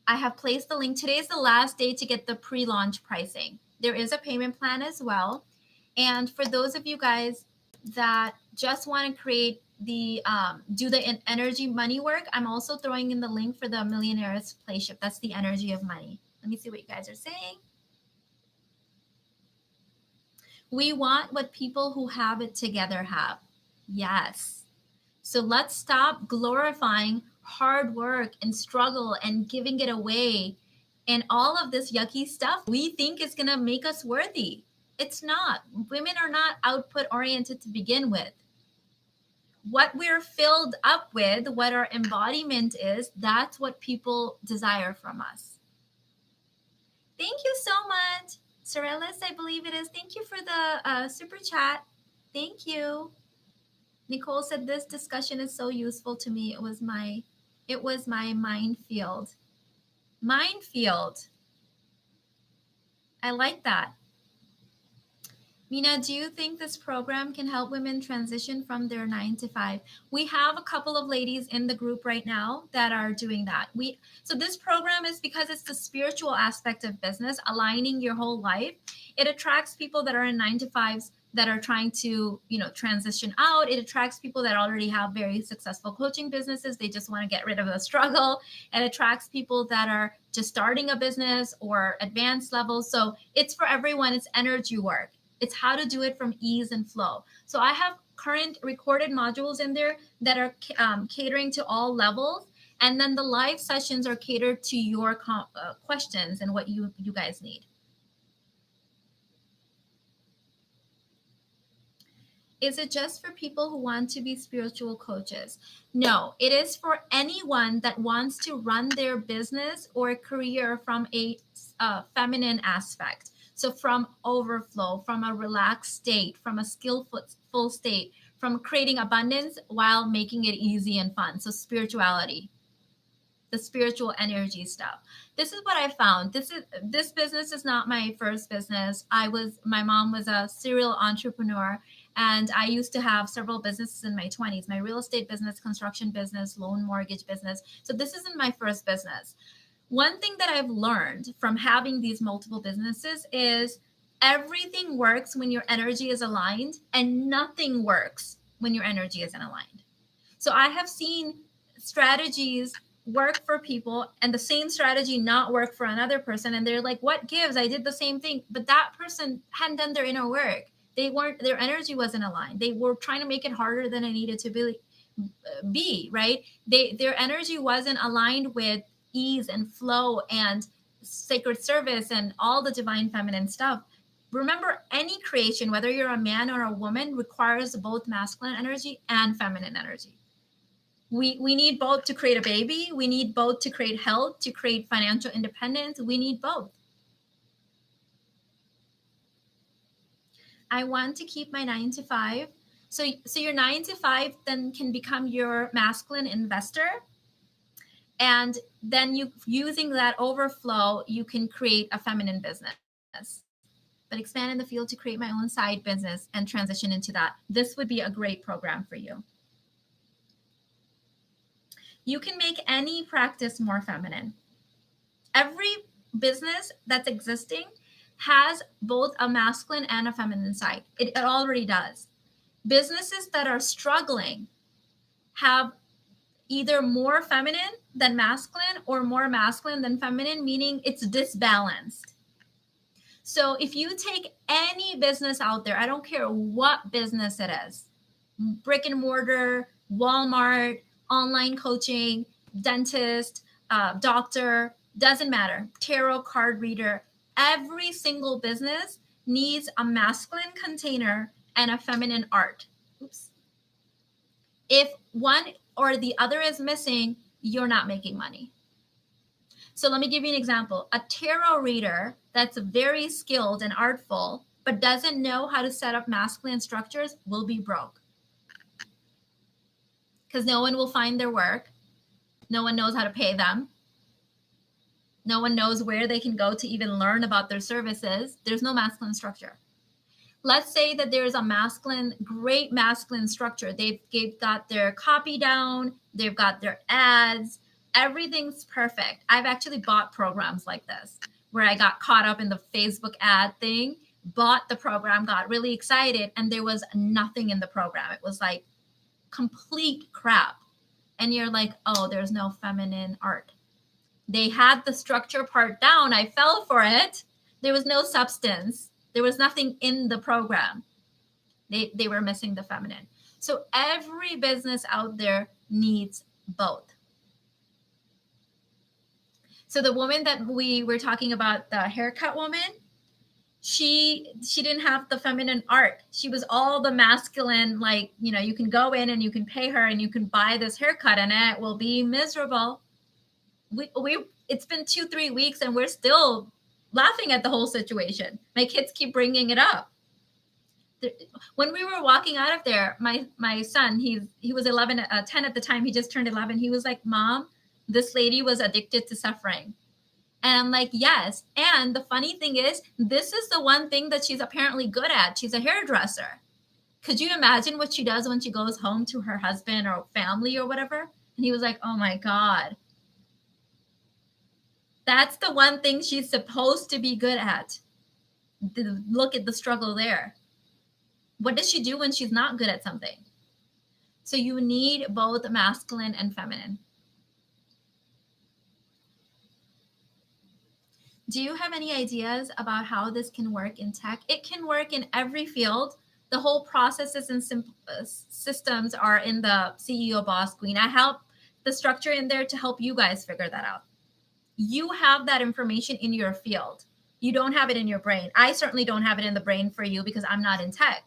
S1: I have placed the link. Today is the last day to get the pre-launch pricing. There is a payment plan as well. And for those of you guys that just want to create the do the energy money work, I'm also throwing in the link for the Millionaire's Playship. That's the energy of money. Let me see what you guys are saying. We want what people who have it together have. Yes. So let's stop glorifying hard work and struggle and giving it away and all of this yucky stuff we think is going to make us worthy. It's not. Women are not output oriented to begin with. What we're filled up with, what our embodiment is, that's what people desire from us. Thank you so much. Sorellis, I believe it is. Thank you for the super chat. Thank you. Nicole said this discussion is so useful to me. It was my minefield. Minefield. I like that. Mina, do you think this program can help women transition from their 9 to 5? We have a couple of ladies in the group right now that are doing that. So this program is because it's the spiritual aspect of business, aligning your whole life. It attracts people that are in 9 to 5s that are trying to, transition out. It attracts people that already have very successful coaching businesses. They just want to get rid of the struggle. It attracts people that are just starting a business or advanced levels. So it's for everyone. It's energy work. It's how to do it from ease and flow. So I have current recorded modules in there that are catering to all levels. And then the live sessions are catered to your questions and what you guys need. Is it just for people who want to be spiritual coaches? No, it is for anyone that wants to run their business or career from a feminine aspect. So from overflow, from a relaxed state, from a skillful state, from creating abundance while making it easy and fun. So spirituality, the spiritual energy stuff. This is what I found. This business is not my first business. My mom was a serial entrepreneur, and I used to have several businesses in my 20s, my real estate business, construction business, loan mortgage business. So this isn't my first business. One thing that I've learned from having these multiple businesses is everything works when your energy is aligned, and nothing works when your energy isn't aligned. So I have seen strategies work for people and the same strategy not work for another person. And they're like, what gives? I did the same thing. But that person hadn't done their inner work. Their energy wasn't aligned. They were trying to make it harder than it needed to be, right? Their energy wasn't aligned with ease and flow and sacred service and all the divine feminine stuff. Remember, any creation, whether you're a man or a woman, requires both masculine energy and feminine energy. We need both to create a baby. We need both to create health, to create financial independence. We need both. I want to keep my 9 to 5. So your 9 to 5 then can become your masculine investor. And then using that overflow, you can create a feminine business. But expand in the field to create my own side business and transition into that. This would be a great program for you. You can make any practice more feminine. Every business that's existing has both a masculine and a feminine side. It already does. Businesses that are struggling have either more feminine than masculine or more masculine than feminine, meaning it's disbalanced. So if you take any business out there, I don't care what business it is, brick and mortar, Walmart, online coaching, dentist, doctor, doesn't matter, tarot card reader, every single business needs a masculine container and a feminine art. Oops. If one or the other is missing, you're not making money. So let me give you an example. A tarot reader that's very skilled and artful, but doesn't know how to set up masculine structures will be broke. Because no one will find their work. No one knows how to pay them. No one knows where they can go to even learn about their services. There's no masculine structure. Let's say that there's a great masculine structure. They've got their copy down. They've got their ads. Everything's perfect. I've actually bought programs like this where I got caught up in the Facebook ad thing, bought the program, got really excited, and there was nothing in the program. It was like complete crap. And you're like, oh, there's no feminine art. They had the structure part down. I fell for it. There was no substance. There was nothing in the program. They were missing the feminine. So every business out there needs both. So the woman that we were talking about, the haircut woman, she didn't have the feminine art. She was all the masculine, like, you can go in and you can pay her and you can buy this haircut and it will be miserable. It's been 2-3 weeks and we're still laughing at the whole situation. My kids keep bringing it up. When we were walking out of there, my son, he was 10 at the time. He just turned 11. He was like, Mom, this lady was addicted to suffering. And I'm like, yes. And the funny thing is, this is the one thing that she's apparently good at. She's a hairdresser. Could you imagine what she does when she goes home to her husband or family or whatever? And he was like, oh my God. That's the one thing she's supposed to be good at. Look at the struggle there. What does she do when she's not good at something? So you need both masculine and feminine. Do you have any ideas about how this can work in tech? It can work in every field. The whole processes and systems are in the CEO Boss Queen. I help the structure in there to help you guys figure that out. You have that information in your field. You don't have it in your brain. I certainly don't have it in the brain for you because I'm not in tech.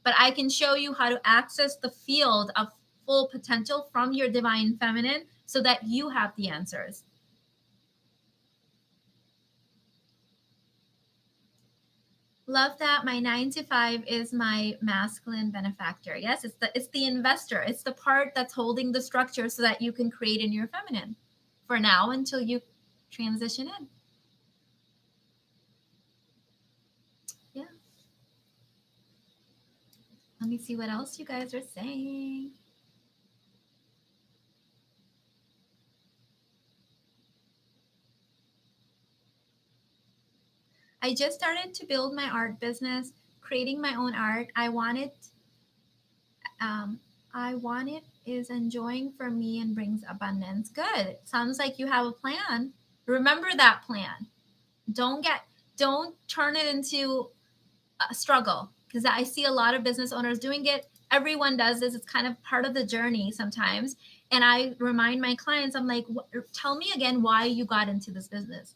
S1: But I can show you how to access the field of full potential from your divine feminine so that you have the answers. Love that. My 9 to 5 is my masculine benefactor. Yes, it's the investor. It's the part that's holding the structure so that you can create in your feminine for now until you transition in. Yeah. Let me see what else you guys are saying. I just started to build my art business, creating my own art. I want it is enjoying for me and brings abundance. Good. Sounds like you have a plan. Remember that plan. Don't turn it into a struggle, because I see a lot of business owners doing it. Everyone does this. It's kind of part of the journey sometimes. And I remind my clients, I'm like, tell me again why you got into this business.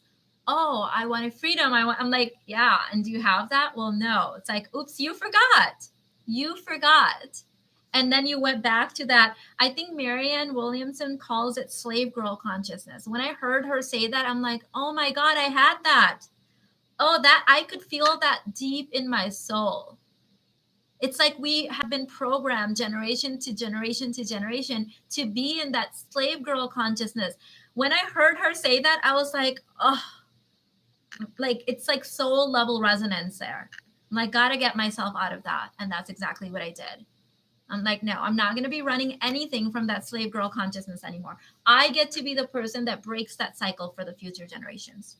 S1: Oh, I wanted freedom. I'm like, yeah. And do you have that? Well, no. It's like, oops, you forgot. You forgot. And then you went back to that. I think Marianne Williamson calls it slave girl consciousness. When I heard her say that, I'm like, oh my God, I had that. Oh, that I could feel that deep in my soul. It's like we have been programmed generation to generation to generation to be in that slave girl consciousness. When I heard her say that, I was like, oh, like it's like soul level resonance there. I'm like, gotta get myself out of that. And that's exactly what I did. I'm like, no, I'm not going to be running anything from that slave girl consciousness anymore. I get to be the person that breaks that cycle for the future generations.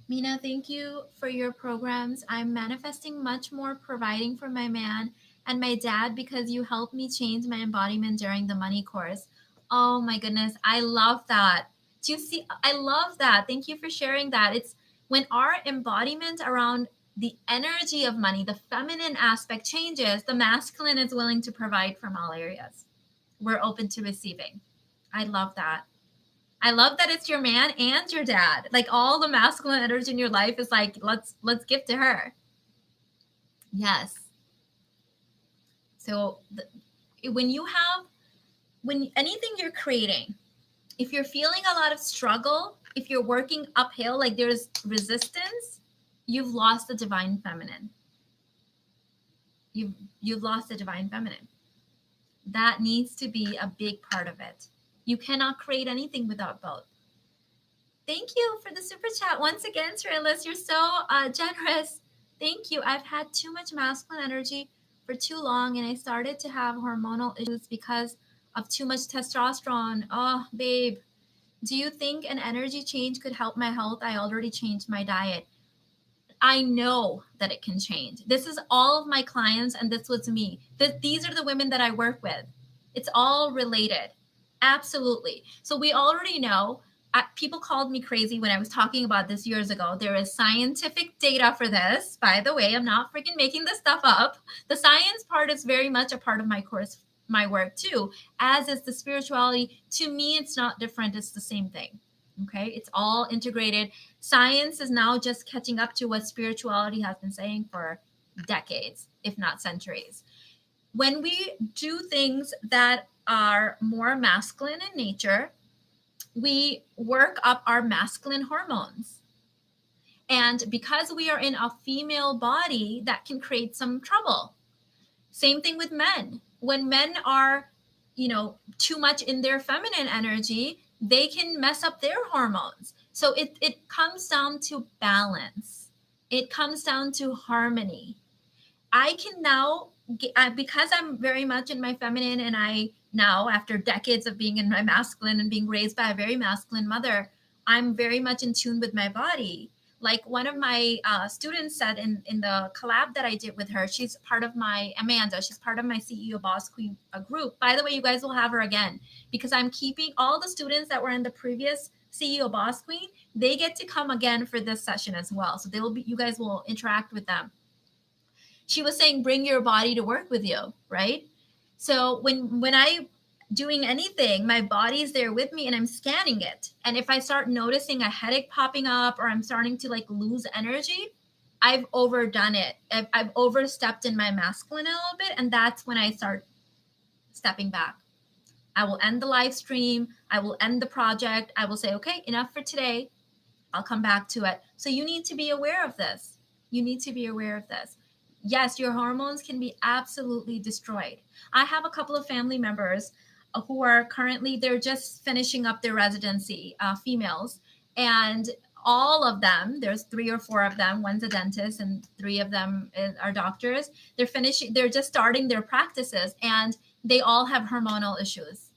S1: Mina, thank you for your programs. I'm manifesting much more providing for my man and my dad because you helped me change my embodiment during the money course. Oh my goodness, I love that. Do you see? I love that. Thank you for sharing that. It's when our embodiment around the energy of money, the feminine aspect changes, the masculine is willing to provide from all areas. We're open to receiving. I love that. I love that it's your man and your dad. Like all the masculine energy in your life is like, let's give to her. Yes. So when anything you're creating, if you're feeling a lot of struggle, if you're working uphill, like there's resistance, you've lost the divine feminine. You've lost the divine feminine. That needs to be a big part of it. You cannot create anything without both. Thank you for the super chat once again, Trillis. You're so generous. Thank you. I've had too much masculine energy for too long, and I started to have hormonal issues because of too much testosterone. Oh, babe, do you think an energy change could help my health? I already changed my diet. I know that it can change. This is all of my clients, and this was me. These are the women that I work with. It's all related. Absolutely. So we already know. People called me crazy when I was talking about this years ago. There is scientific data for this. By the way, I'm not freaking making this stuff up. The science part is very much a part of my course, my work too, as is the spirituality. To me, it's not different. It's the same thing. Okay, it's all integrated. Science is now just catching up to what spirituality has been saying for decades, if not centuries. When we do things that are more masculine in nature, we work up our masculine hormones. And because we are in a female body, that can create some trouble. Same thing with men. When men are, too much in their feminine energy, they can mess up their hormones. So it comes down to balance. It comes down to harmony. I can now, because I'm very much in my feminine, and I now, after decades of being in my masculine and being raised by a very masculine mother, I'm very much in tune with my body. Like one of my students said in the collab that I did with her, she's part of my, Amanda, she's part of my CEO Boss Queen group. By the way, you guys will have her again, because I'm keeping all the students that were in the previous CEO Boss Queen, they get to come again for this session as well. So they will be, you guys will interact with them. She was saying, bring your body to work with you, right? So when I doing anything, my body's there with me and I'm scanning it. And if I start noticing a headache popping up, or I'm starting to like lose energy, I've overdone it. I've overstepped in my masculine a little bit. And that's when I start stepping back. I will end the live stream. I will end the project. I will say, okay, enough for today. I'll come back to it. So you need to be aware of this. You need to be aware of this. Yes, your hormones can be absolutely destroyed. I have a couple of family members who are currently, they're just finishing up their residency, females, and all of them, there's 3 or 4 of them, one's a dentist and 3 of them are doctors. They're just starting their practices, and they all have hormonal issues.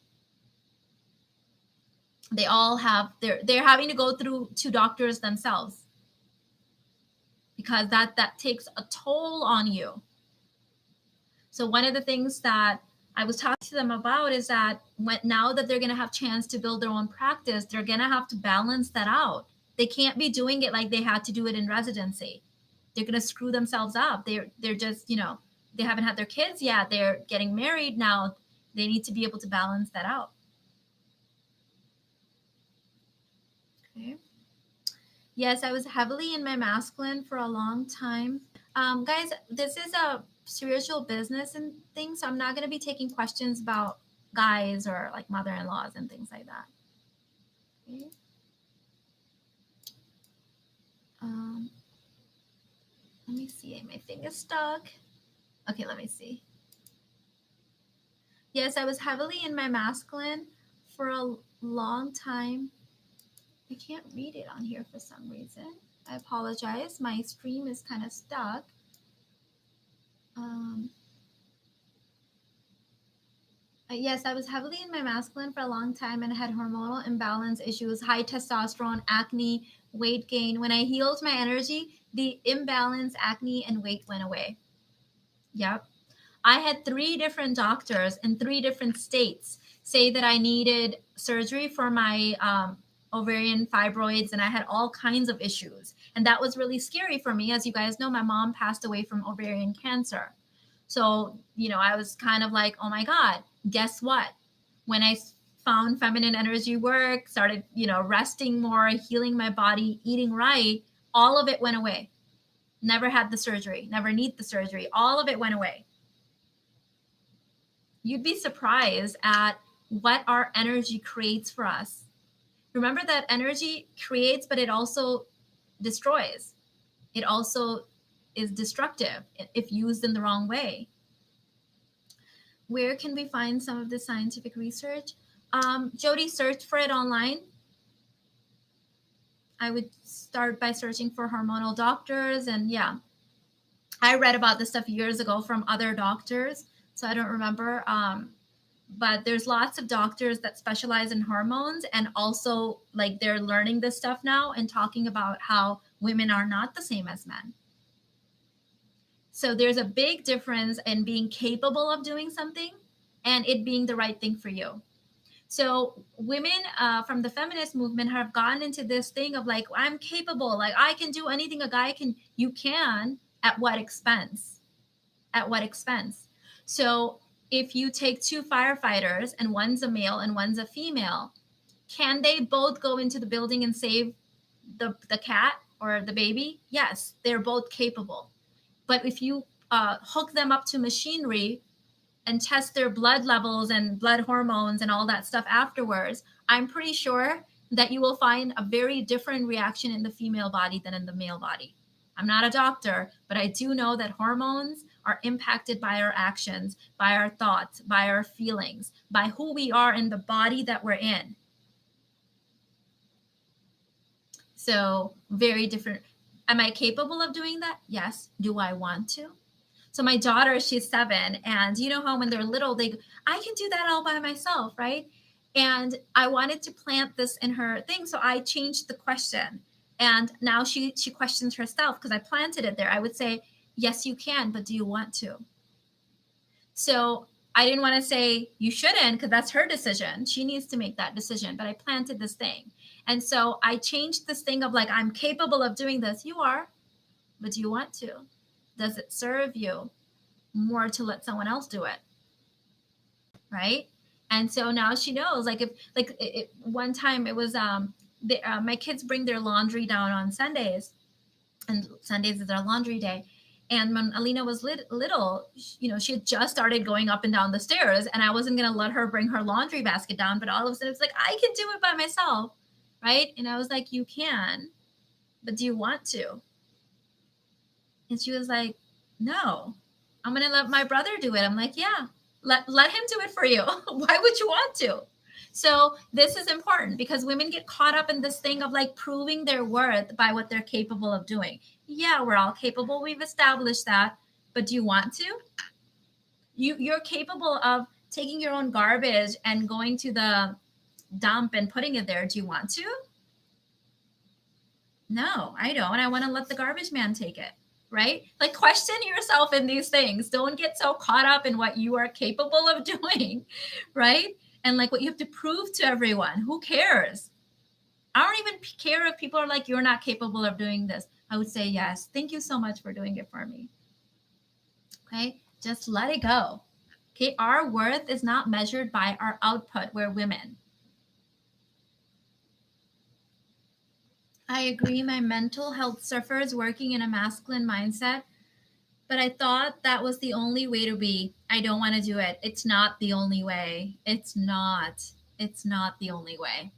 S1: They all have, they're having to go through 2 doctors themselves, because that takes a toll on you. So one of the things that I was talking to them about is that now that they're going to have chance to build their own practice, they're going to have to balance that out. They can't be doing it like they had to do it in residency. They're going to screw themselves up. They're just, they haven't had their kids yet. They're getting married now. They need to be able to balance that out. Okay. Yes, I was heavily in my masculine for a long time. Guys, this is a spiritual business and things, so I'm not going to be taking questions about guys or like mother-in-laws and things like that. Okay. Let me see. My thing is stuck. Okay, let me see. Yes, I was heavily in my masculine for a long time. I can't read it on here for some reason. I apologize. My stream is kind of stuck. Yes, I was heavily in my masculine for a long time and had hormonal imbalance issues, high testosterone, acne, weight gain. When I healed my energy, the imbalance, acne, and weight went away. Yep. I had 3 different doctors in 3 different states say that I needed surgery for my ovarian fibroids, and I had all kinds of issues. And that was really scary for me. As you guys know, my mom passed away from ovarian cancer. So, I was kind of like, oh my God, guess what? When I found feminine energy work, started, resting more, healing my body, eating right, all of it went away. Never had the surgery, never need the surgery. All of it went away. You'd be surprised at what our energy creates for us. Remember that energy creates, but it also destroys. It also is destructive if used in the wrong way. Where can we find some of the scientific research? Jody, search for it online. I would start by searching for hormonal doctors. And yeah, I read about this stuff years ago from other doctors, so I don't remember. But there's lots of doctors that specialize in hormones, and also like they're learning this stuff now and talking about how women are not the same as men. So there's a big difference in being capable of doing something and it being the right thing for you. So women from the feminist movement have gotten into this thing of like, I'm capable, like I can do anything a guy can. You can. At what expense? At what expense? So if you take 2 firefighters and one's a male and one's a female, can they both go into the building and save the cat or the baby? Yes, they're both capable. But if you hook them up to machinery and test their blood levels and blood hormones and all that stuff afterwards, I'm pretty sure that you will find a very different reaction in the female body than in the male body. I'm not a doctor, but I do know that hormones are impacted by our actions, by our thoughts, by our feelings, by who we are in the body that we're in. So very different. Am I capable of doing that? Yes. Do I want to? So my daughter, she's 7, and you know how when they're little, I can do that all by myself, right? And I wanted to plant this in her thing, so I changed the question. And now she questions herself because I planted it there. I would say, yes, you can, but do you want to? So I didn't want to say you shouldn't because that's her decision. She needs to make that decision, but I planted this thing. And so I changed this thing of like, I'm capable of doing this. You are, but do you want to? Does it serve you more to let someone else do it? Right? And so now she knows, like, if one time it was, my kids bring their laundry down on Sundays, and Sundays is their laundry day. And when Alina was little, you know, she had just started going up and down the stairs, and I wasn't going to let her bring her laundry basket down. But all of a sudden, it's like, I can do it by myself, right? And I was like, you can, but do you want to? And she was like, no, I'm going to let my brother do it. I'm like, yeah, let him do it for you. Why would you want to? So this is important because women get caught up in this thing of like proving their worth by what they're capable of doing. Yeah, we're all capable. We've established that. But do you want to? You're capable of taking your own garbage and going to the dump and putting it there. Do you want to? No, I don't. I want to let the garbage man take it. Right? Like, question yourself in these things. Don't get so caught up in what you are capable of doing, right? And like what you have to prove to everyone. Who cares? I don't even care if people are like, you're not capable of doing this. I would say, yes, thank you so much for doing it for me. Okay, just let it go. Okay, our worth is not measured by our output. We're women. I agree. My mental health suffers working in a masculine mindset, but I thought that was the only way to be. I don't want to do it. It's not the only way. It's not the only way.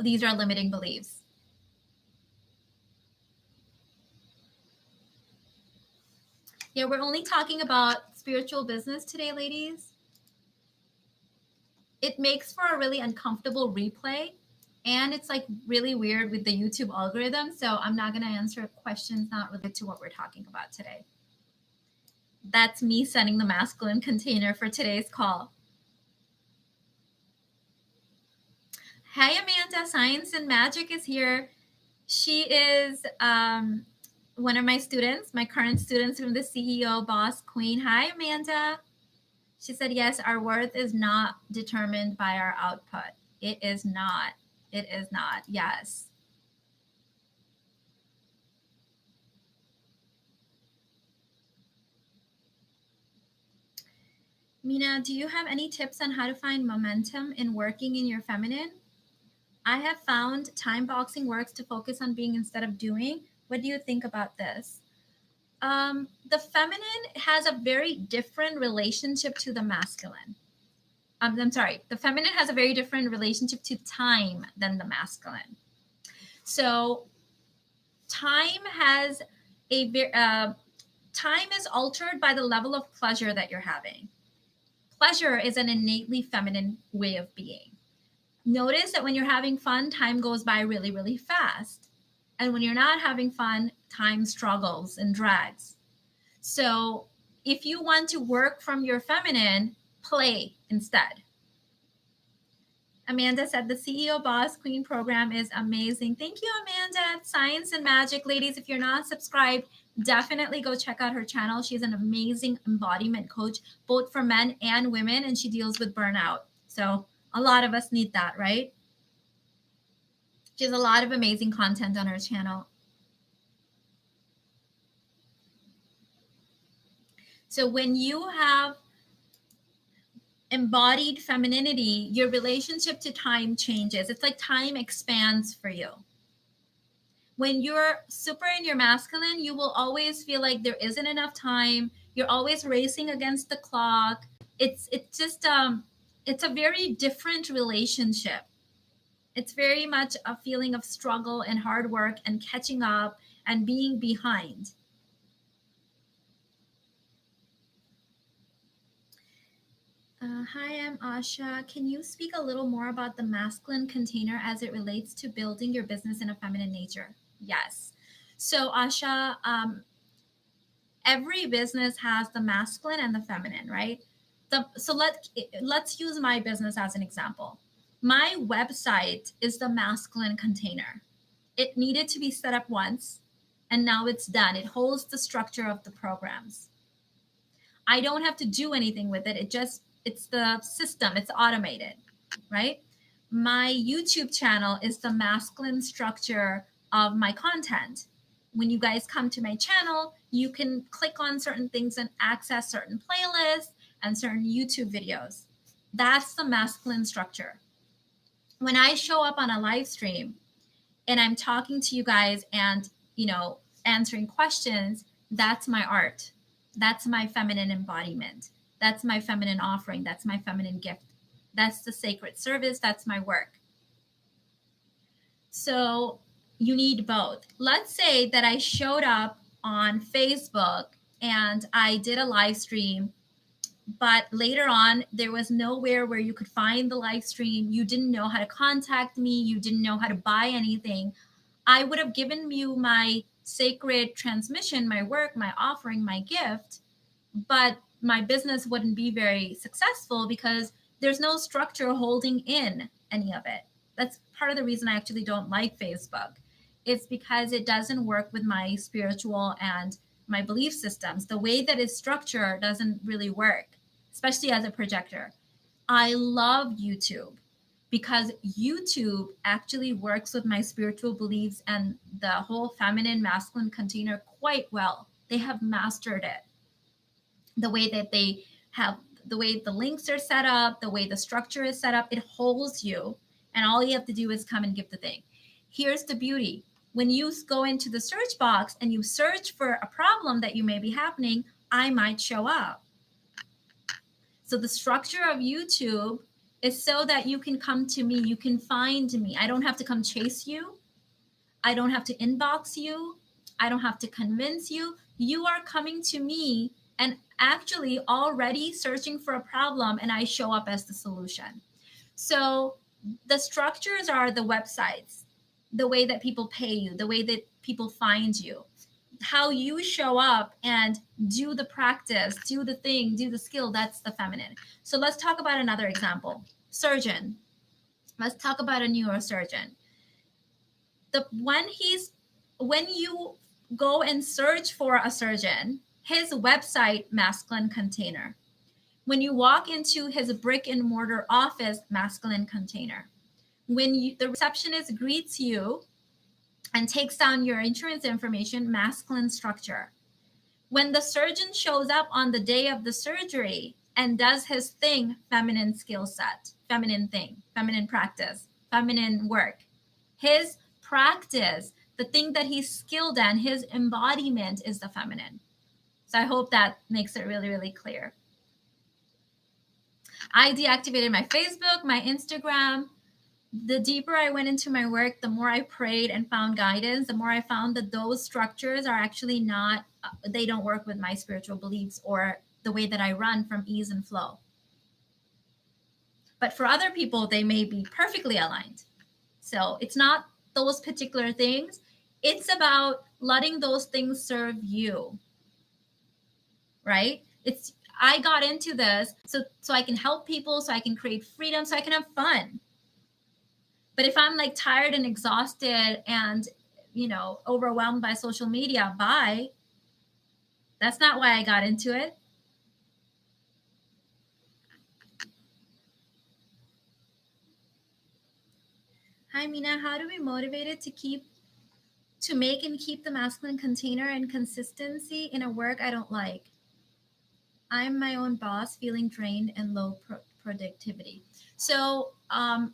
S1: These are limiting beliefs. Yeah, we're only talking about spiritual business today, ladies. It makes for a really uncomfortable replay. And it's like really weird with the YouTube algorithm. So I'm not going to answer questions not related to what we're talking about today. That's me sending the masculine container for today's call. Hi, Amanda. Science and Magic is here. She is one of my students, my current students from the CEO Boss Queen. Hi, Amanda. She said, yes, our worth is not determined by our output. It is not. It is not. Yes. Mina, do you have any tips on how to find momentum in working in your feminine? I have found time boxing works to focus on being instead of doing. What do you think about this? The feminine has a very different relationship to the masculine. I'm sorry, the feminine has a very different relationship to time than the masculine. So time has time is altered by the level of pleasure that you're having. Pleasure is an innately feminine way of being. Notice that when you're having fun, time goes by really, really fast. And when you're not having fun, time struggles and drags. So if you want to work from your feminine, play instead. Amanda said the CEO Boss Queen program is amazing. Thank you, Amanda. Science and Magic. Ladies, if you're not subscribed, definitely go check out her channel. She's an amazing embodiment coach, both for men and women, and she deals with burnout. So a lot of us need that, right? She has a lot of amazing content on her channel. So when you have embodied femininity, your relationship to time changes. It's like time expands for you. When you're super in your masculine, you will always feel like there isn't enough time. You're always racing against the clock. It's just it's a very different relationship. It's very much a feeling of struggle and hard work and catching up and being behind. Hi, I'm Asha. Can you speak a little more about the masculine container as it relates to building your business in a feminine nature? Yes. So, Asha, every business has the masculine and the feminine, right? Let's use my business as an example. My website is the masculine container. It needed to be set up once, and now it's done. It holds the structure of the programs. I don't have to do anything with it. It's the system, it's automated, right? My YouTube channel is the masculine structure of my content. When you guys come to my channel, you can click on certain things and access certain playlists and certain YouTube videos. That's the masculine structure. When I show up on a live stream and I'm talking to you guys and, answering questions, that's my art. That's my feminine embodiment. That's my feminine offering. That's my feminine gift. That's the sacred service. That's my work. So you need both. Let's say that I showed up on Facebook and I did a live stream, but later on, there was nowhere where you could find the live stream. You didn't know how to contact me. You didn't know how to buy anything. I would have given you my sacred transmission, my work, my offering, my gift, but my business wouldn't be very successful because there's no structure holding in any of it. That's part of the reason I actually don't like Facebook. It's because it doesn't work with my spiritual and my belief systems. The way that it's structured doesn't really work, especially as a projector. I love YouTube because YouTube actually works with my spiritual beliefs and the whole feminine masculine container quite well. They have mastered it. The way that they have, the way the links are set up, the way the structure is set up, it holds you. And all you have to do is come and give the thing. Here's the beauty. When you go into the search box and you search for a problem that you may be happening, I might show up. So the structure of YouTube is so that you can come to me, you can find me. I don't have to come chase you. I don't have to inbox you. I don't have to convince you. You are coming to me and actually already searching for a problem, and I show up as the solution. So the structures are the websites, the way that people pay you, the way that people find you, how you show up and do the practice, do the thing, do the skill. That's the feminine. So let's talk about another example. Surgeon. Let's talk about a neurosurgeon. When you go and search for a surgeon, his website, masculine container. When you walk into his brick and mortar office, masculine container. When the receptionist greets you and takes down your insurance information, masculine structure. When the surgeon shows up on the day of the surgery and does his thing, feminine skill set, feminine thing, feminine practice, feminine work. His practice, the thing that he's skilled in, his embodiment is the feminine. So I hope that makes it really, really clear. I deactivated my Facebook, my Instagram. The deeper I went into my work, the more I prayed and found guidance, the more I found that those structures are actually not, they don't work with my spiritual beliefs or the way that I run from ease and flow. But for other people, they may be perfectly aligned. So it's not those particular things. It's about letting those things serve you, right? I got into this so I can help people, so I can create freedom, so I can have fun. But if I'm like tired and exhausted and, overwhelmed by social media, bye. That's not why I got into it. Hi, Mina. How do we motivate it to make and keep the masculine container and consistency in a work I don't like? I'm my own boss, feeling drained and low productivity. So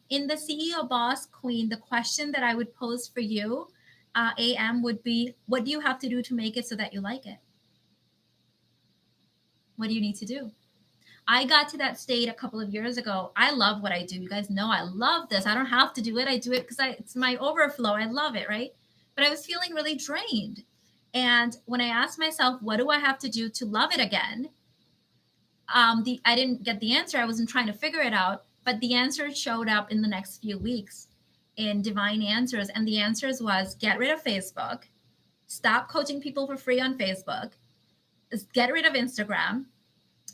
S1: in the CEO Boss Queen, the question that I would pose for you, AM, would be, what do you have to do to make it so that you like it? What do you need to do? I got to that state a couple of years ago. I love what I do. You guys know I love this. I don't have to do it. I do it because it's my overflow. I love it, right? But I was feeling really drained. And when I asked myself, what do I have to do to love it again? I didn't get the answer. I wasn't trying to figure it out, but the answer showed up in the next few weeks in Divine Answers. And the answers was get rid of Facebook, stop coaching people for free on Facebook, get rid of Instagram,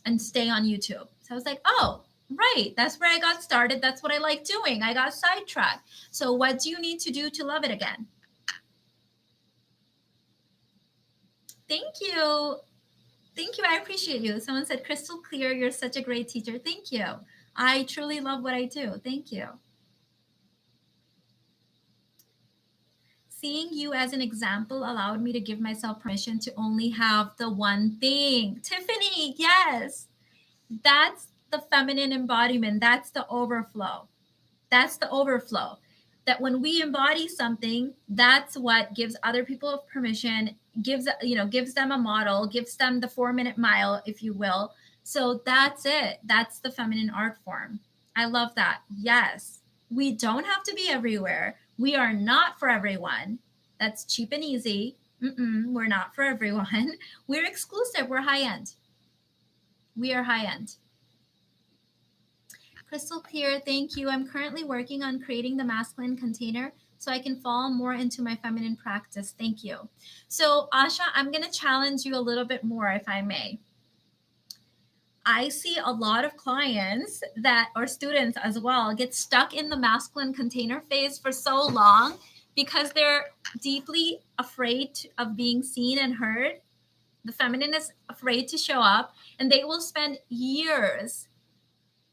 S1: and stay on YouTube. So I was like, oh, right. That's where I got started. That's what I like doing. I got sidetracked. So what do you need to do to love it again? Thank you. Thank you. I appreciate you. Someone said, crystal clear. You're such a great teacher. Thank you. I truly love what I do. Thank you. Seeing you as an example allowed me to give myself permission to only have the one thing. Tiffany, yes. That's the feminine embodiment. That's the overflow. That's the overflow. That when we embody something, that's what gives other people permission, gives them a model, gives them the 4-minute mile, if you will. So that's it. That's the feminine art form. I love that. Yes, we don't have to be everywhere. We are not for everyone. That's cheap and easy. We're not for everyone. We're exclusive. We're high end. We are high end. Crystal clear. Thank you. I'm currently working on creating the masculine container so I can fall more into my feminine practice. Thank you. So Asha, I'm going to challenge you a little bit more, if I may. I see a lot of clients or students as well, get stuck in the masculine container phase for so long because they're deeply afraid of being seen and heard. The feminine is afraid to show up, and they will spend years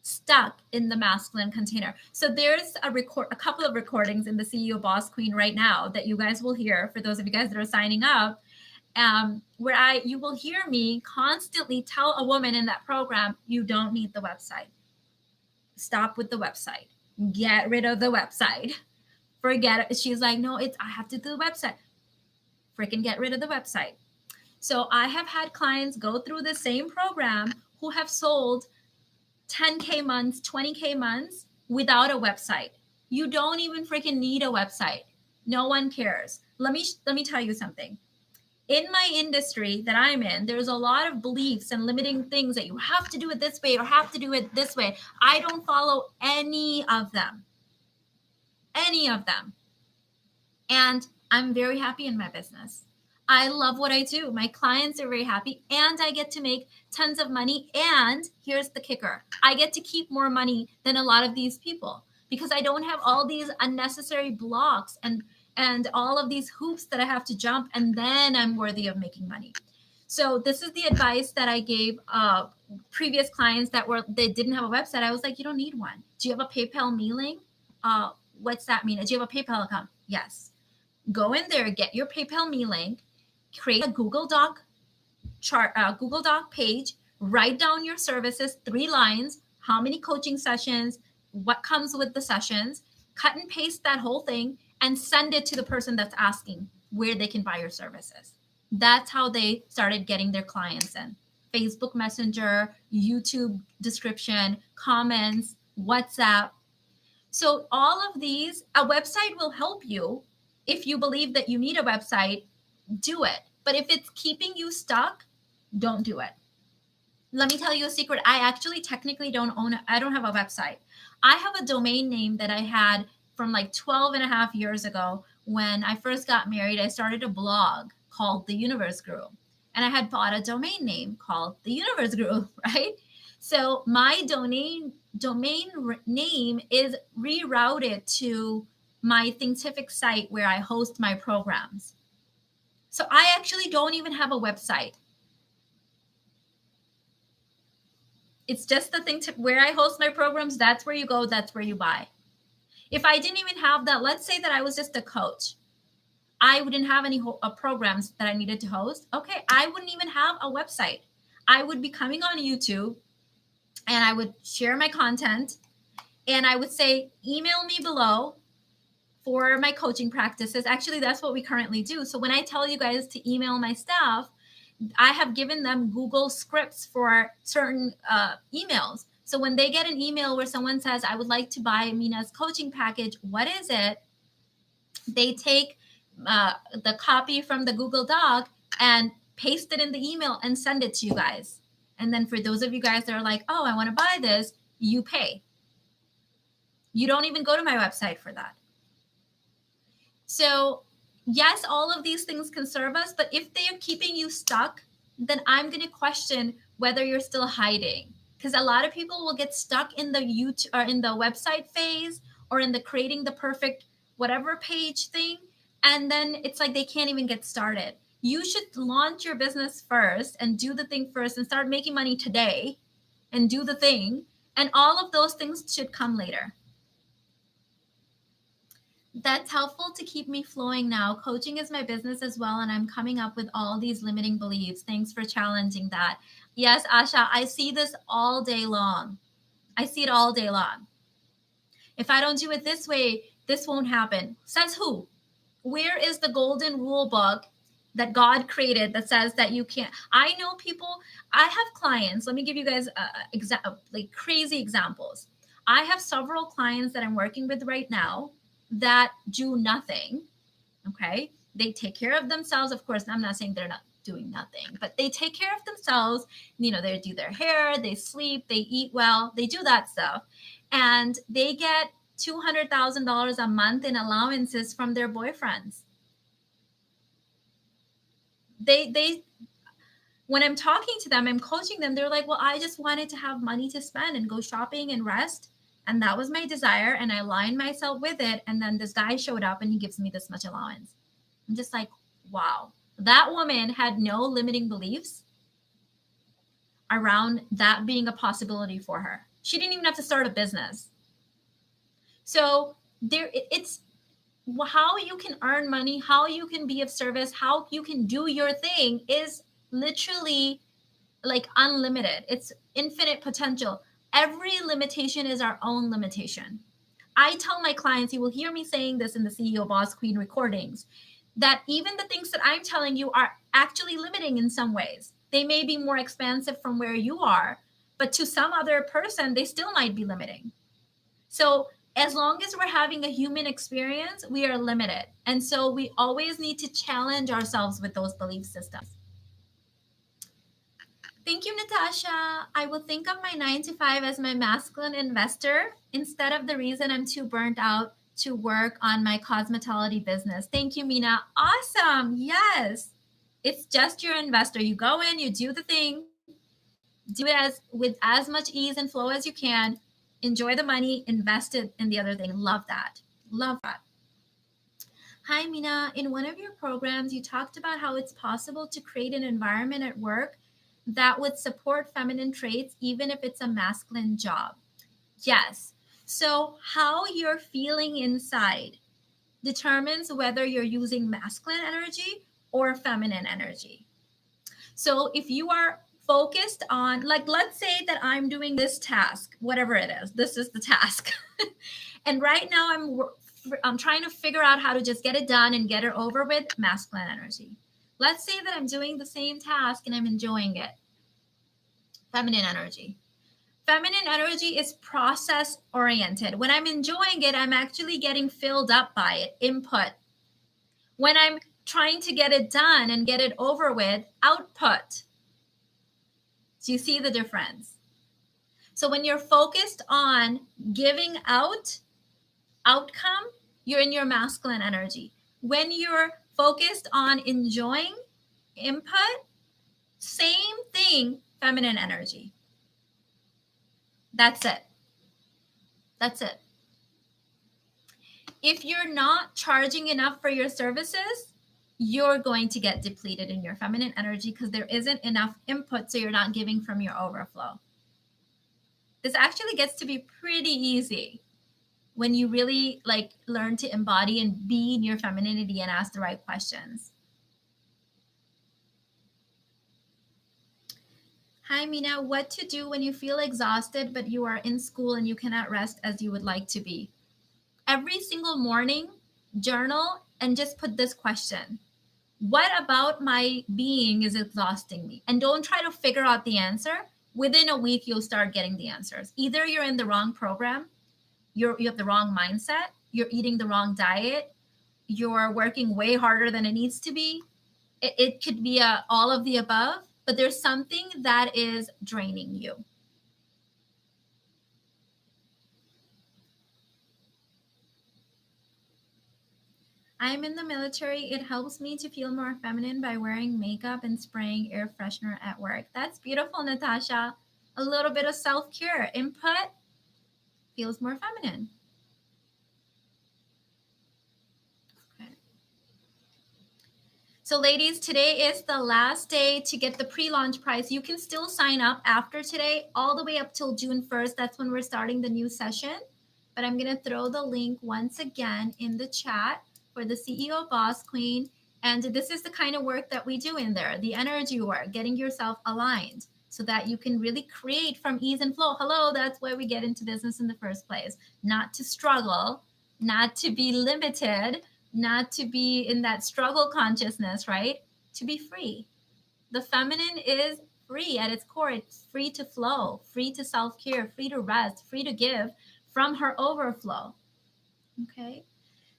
S1: stuck in the masculine container. So there's a couple of recordings in the CEO Boss Queen right now that you guys will hear, for those of you guys that are signing up, where you will hear me constantly tell a woman in that program, you don't need the website. Stop with the website. Get rid of the website. Forget it. She's like, no, I have to do the website. Freaking get rid of the website. So I have had clients go through the same program who have sold 10K months, 20K months without a website. You don't even freaking need a website. No one cares. Let me tell you something. In my industry that I'm in, there's a lot of beliefs and limiting things that you have to do it this way or have to do it this way. I don't follow any of them. Any of them. And I'm very happy in my business. I love what I do. My clients are very happy, and I get to make tons of money. And here's the kicker. I get to keep more money than a lot of these people because I don't have all these unnecessary blocks and all of these hoops that I have to jump, and then I'm worthy of making money. So this is the advice that I gave previous clients that didn't have a website. I was like, you don't need one. Do you have a PayPal me link? What's that mean? Do you have a PayPal account? Yes. Go in there, get your PayPal me link, create a Google Doc page, write down your services, 3 lines, how many coaching sessions, what comes with the sessions, cut and paste that whole thing, and send it to the person that's asking where they can buy your services. That's how they started getting their clients in. Facebook Messenger, YouTube description, comments, WhatsApp. So all of these, a website will help you. If you believe that you need a website, do it. But if it's keeping you stuck, don't do it. Let me tell you a secret. I actually technically I don't have a website. I have a domain name that I had from like 12 and a half years ago. When I first got married, I started a blog called The Universe Group. And I had bought a domain name called The Universe Group, right? So my domain name is rerouted to my Thinkific site where I host my programs. So I actually don't even have a website. It's just the thing where I host my programs. That's where you go. That's where you buy. If I didn't even have that, let's say that I was just a coach. I wouldn't have any programs that I needed to host. Okay, I wouldn't even have a website. I would be coming on YouTube and I would share my content and I would say, email me below for my coaching practices. Actually, that's what we currently do. So when I tell you guys to email my staff, I have given them Google scripts for certain emails. So when they get an email where someone says, I would like to buy Mina's coaching package, what is it? They take the copy from the Google Doc and paste it in the email and send it to you guys. And then for those of you guys that are like, oh, I want to buy this, you pay. You don't even go to my website for that. So yes, all of these things can serve us, but if they are keeping you stuck, then I'm going to question whether you're still hiding. Because a lot of people will get stuck in the YouTube or in the website phase or in the creating the perfect whatever page thing. And then it's like they can't even get started. You should launch your business first and do the thing first and start making money today and do the thing. And all of those things should come later. That's helpful to keep me flowing now. Coaching is my business as well, and I'm coming up with all these limiting beliefs. Thanks for challenging that. Yes, Asha, I see this all day long. I see it all day long. If I don't do it this way, this won't happen. Says who? Where is the golden rule book that God created that says that you can't? I know people, I have clients. Let me give you guys like crazy examples. I have several clients that I'm working with right now that do nothing. Okay. They take care of themselves. Of course, I'm not saying they're not doing nothing, but they take care of themselves. You know, they do their hair, they sleep, they eat well, they do that stuff. And they get $200,000 a month in allowances from their boyfriends. They when I'm talking to them, I'm coaching them, they're like, well, I just wanted to have money to spend and go shopping and rest. And that was my desire. And I aligned myself with it. And then this guy showed up and he gives me this much allowance. I'm just like, wow, that woman had no limiting beliefs around that being a possibility for her. She didn't even have to start a business. So it's how you can earn money, how you can be of service, how you can do your thing is literally like unlimited. It's infinite potential. Every limitation is our own limitation. I tell my clients, you will hear me saying this in the CEO Boss Queen recordings, that even the things that I'm telling you are actually limiting in some ways. They may be more expansive from where you are, but to some other person, they still might be limiting. So as long as we're having a human experience, we are limited. And so we always need to challenge ourselves with those belief systems. Thank you, Natasha. I will think of my 9 to 5 as my masculine investor instead of the reason I'm too burnt out to work on my cosmetology business. Thank you, Mina. Awesome. Yes. It's just your investor. You go in, you do the thing, do it with as much ease and flow as you can. Enjoy the money, invest it in the other thing. Love that. Love that. Hi, Mina. In one of your programs, you talked about how it's possible to create an environment at work that would support feminine traits, even if it's a masculine job. Yes. So how you're feeling inside determines whether you're using masculine energy or feminine energy. So if you are focused on, like, let's say that I'm doing this task, whatever it is, this is the task. And right now I'm trying to figure out how to just get it done and get it over with, masculine energy. Let's say that I'm doing the same task and I'm enjoying it. Feminine energy. Feminine energy is process oriented. When I'm enjoying it, I'm actually getting filled up by it, input. When I'm trying to get it done and get it over with, output. Do you see the difference? So when you're focused on giving out outcome, you're in your masculine energy. When you're focused on enjoying input, same thing, feminine energy. That's it. That's it. If you're not charging enough for your services, you're going to get depleted in your feminine energy because there isn't enough input, so you're not giving from your overflow. This actually gets to be pretty easy when you really like learn to embody and be in your femininity and ask the right questions. Hi, Mina. What to do when you feel exhausted, but you are in school and you cannot rest as you would like to be? Every single morning, journal and just put this question. What about my being is exhausting me? And don't try to figure out the answer. Within a week, you'll start getting the answers. Either you're in the wrong program, you have the wrong mindset, you're eating the wrong diet, you're working way harder than it needs to be. It could be all of the above. but there's something that is draining you. I'm in the military. It helps me to feel more feminine by wearing makeup and spraying air freshener at work. That's beautiful, Natasha. A little bit of self-care input feels more feminine. Okay. So ladies, today is the last day to get the pre-launch price. You can still sign up after today all the way up till June 1st. That's when we're starting the new session. But I'm going to throw the link once again in the chat for the CEO Boss Queen. And this is the kind of work that we do in there, the energy work, getting yourself aligned so that you can really create from ease and flow. Hello, that's why we get into business in the first place. Not to struggle, not to be limited, not to be in that struggle consciousness, right? To be free. The feminine is free at its core. It's free to flow, free to self-care, free to rest, free to give from her overflow. Okay.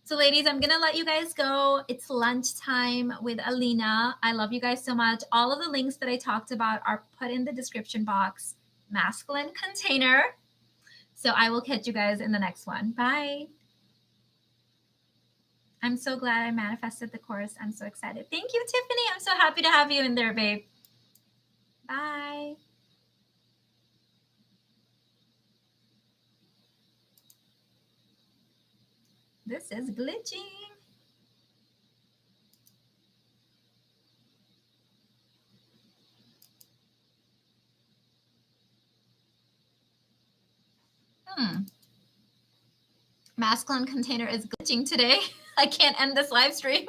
S1: So ladies, I'm going to let you guys go. It's lunchtime with Alina. I love you guys so much. All of the links that I talked about are put in the description box. Masculine container. So I will catch you guys in the next one. Bye. I'm so glad I manifested the course. I'm so excited. Thank you, Tiffany. I'm so happy to have you in there, babe. Bye. This is glitching. Masculine container is glitching today. I can't end this live stream.